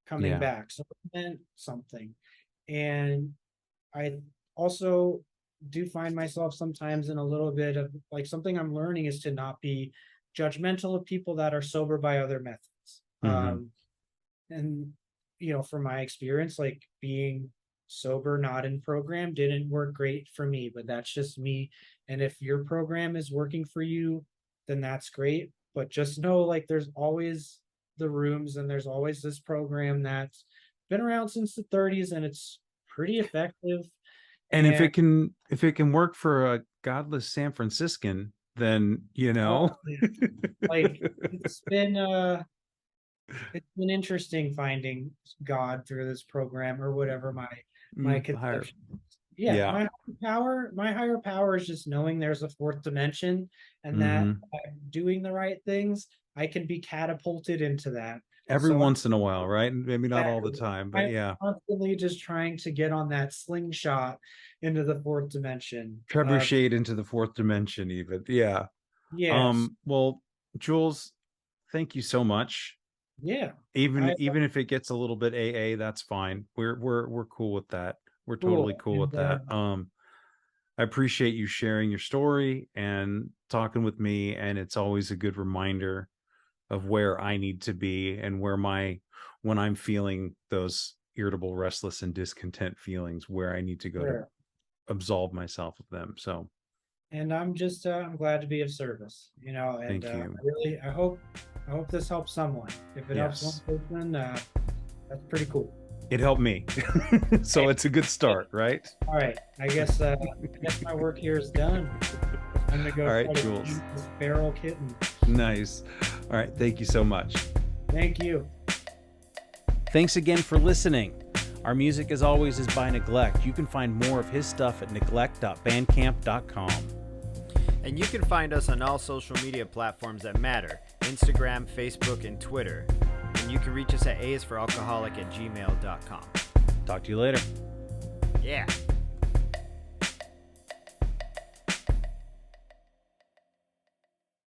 coming Yeah. back. So it meant something. And I also do find myself sometimes in a little bit of like something I'm learning is to not be judgmental of people that are sober by other methods. Hmm. And from my experience, like being sober, not in program, didn't work great for me, but that's just me. And if your program is working for you, then that's great. But just know, like, there's always the rooms, and there's always this program that's been around since the 30s, and it's pretty effective. And And if it can work for a godless San Franciscan, then oh, yeah, like it's been interesting finding God through this program or whatever my higher. conception is. Yeah, Yeah. my higher power is just knowing there's a fourth dimension, and that Hmm. by doing the right things, I can be catapulted into that. And Every so once in a while, right? Maybe not all the exactly, time, but I'm yeah. constantly just trying to get on that slingshot into the fourth dimension. Trebuchet into the fourth dimension, even. Yeah. Yes, Well, Jules, thank you so much. yeah, I Even if it gets a little bit AA, that's fine. We're cool with that. We're totally cool. cool with And that. I appreciate you sharing your story and talking with me, and it's always a good reminder of where I need to be and when I'm feeling those irritable, restless, and discontent feelings, where I need to go to sure. absolve myself of them. So And I'm glad to be of service, and thank you. I hope this helps someone. If it helps one Yes, person, that's pretty cool. it helped me. So Hey, it's a good hey, start, right? all right. I guess my work here is done. I'm gonna go All right, try to Jules. feed this feral kitten. Nice. All right. Thank you so much. Thank you. Thanks again for listening. Our music, as always, is by Neglect. You can find more of his stuff at neglect.bandcamp.com. And you can find us on all social media platforms that matter: Instagram, Facebook, and Twitter. And you can reach us at aisforalcoholic@gmail.com. Talk to you later. Yeah.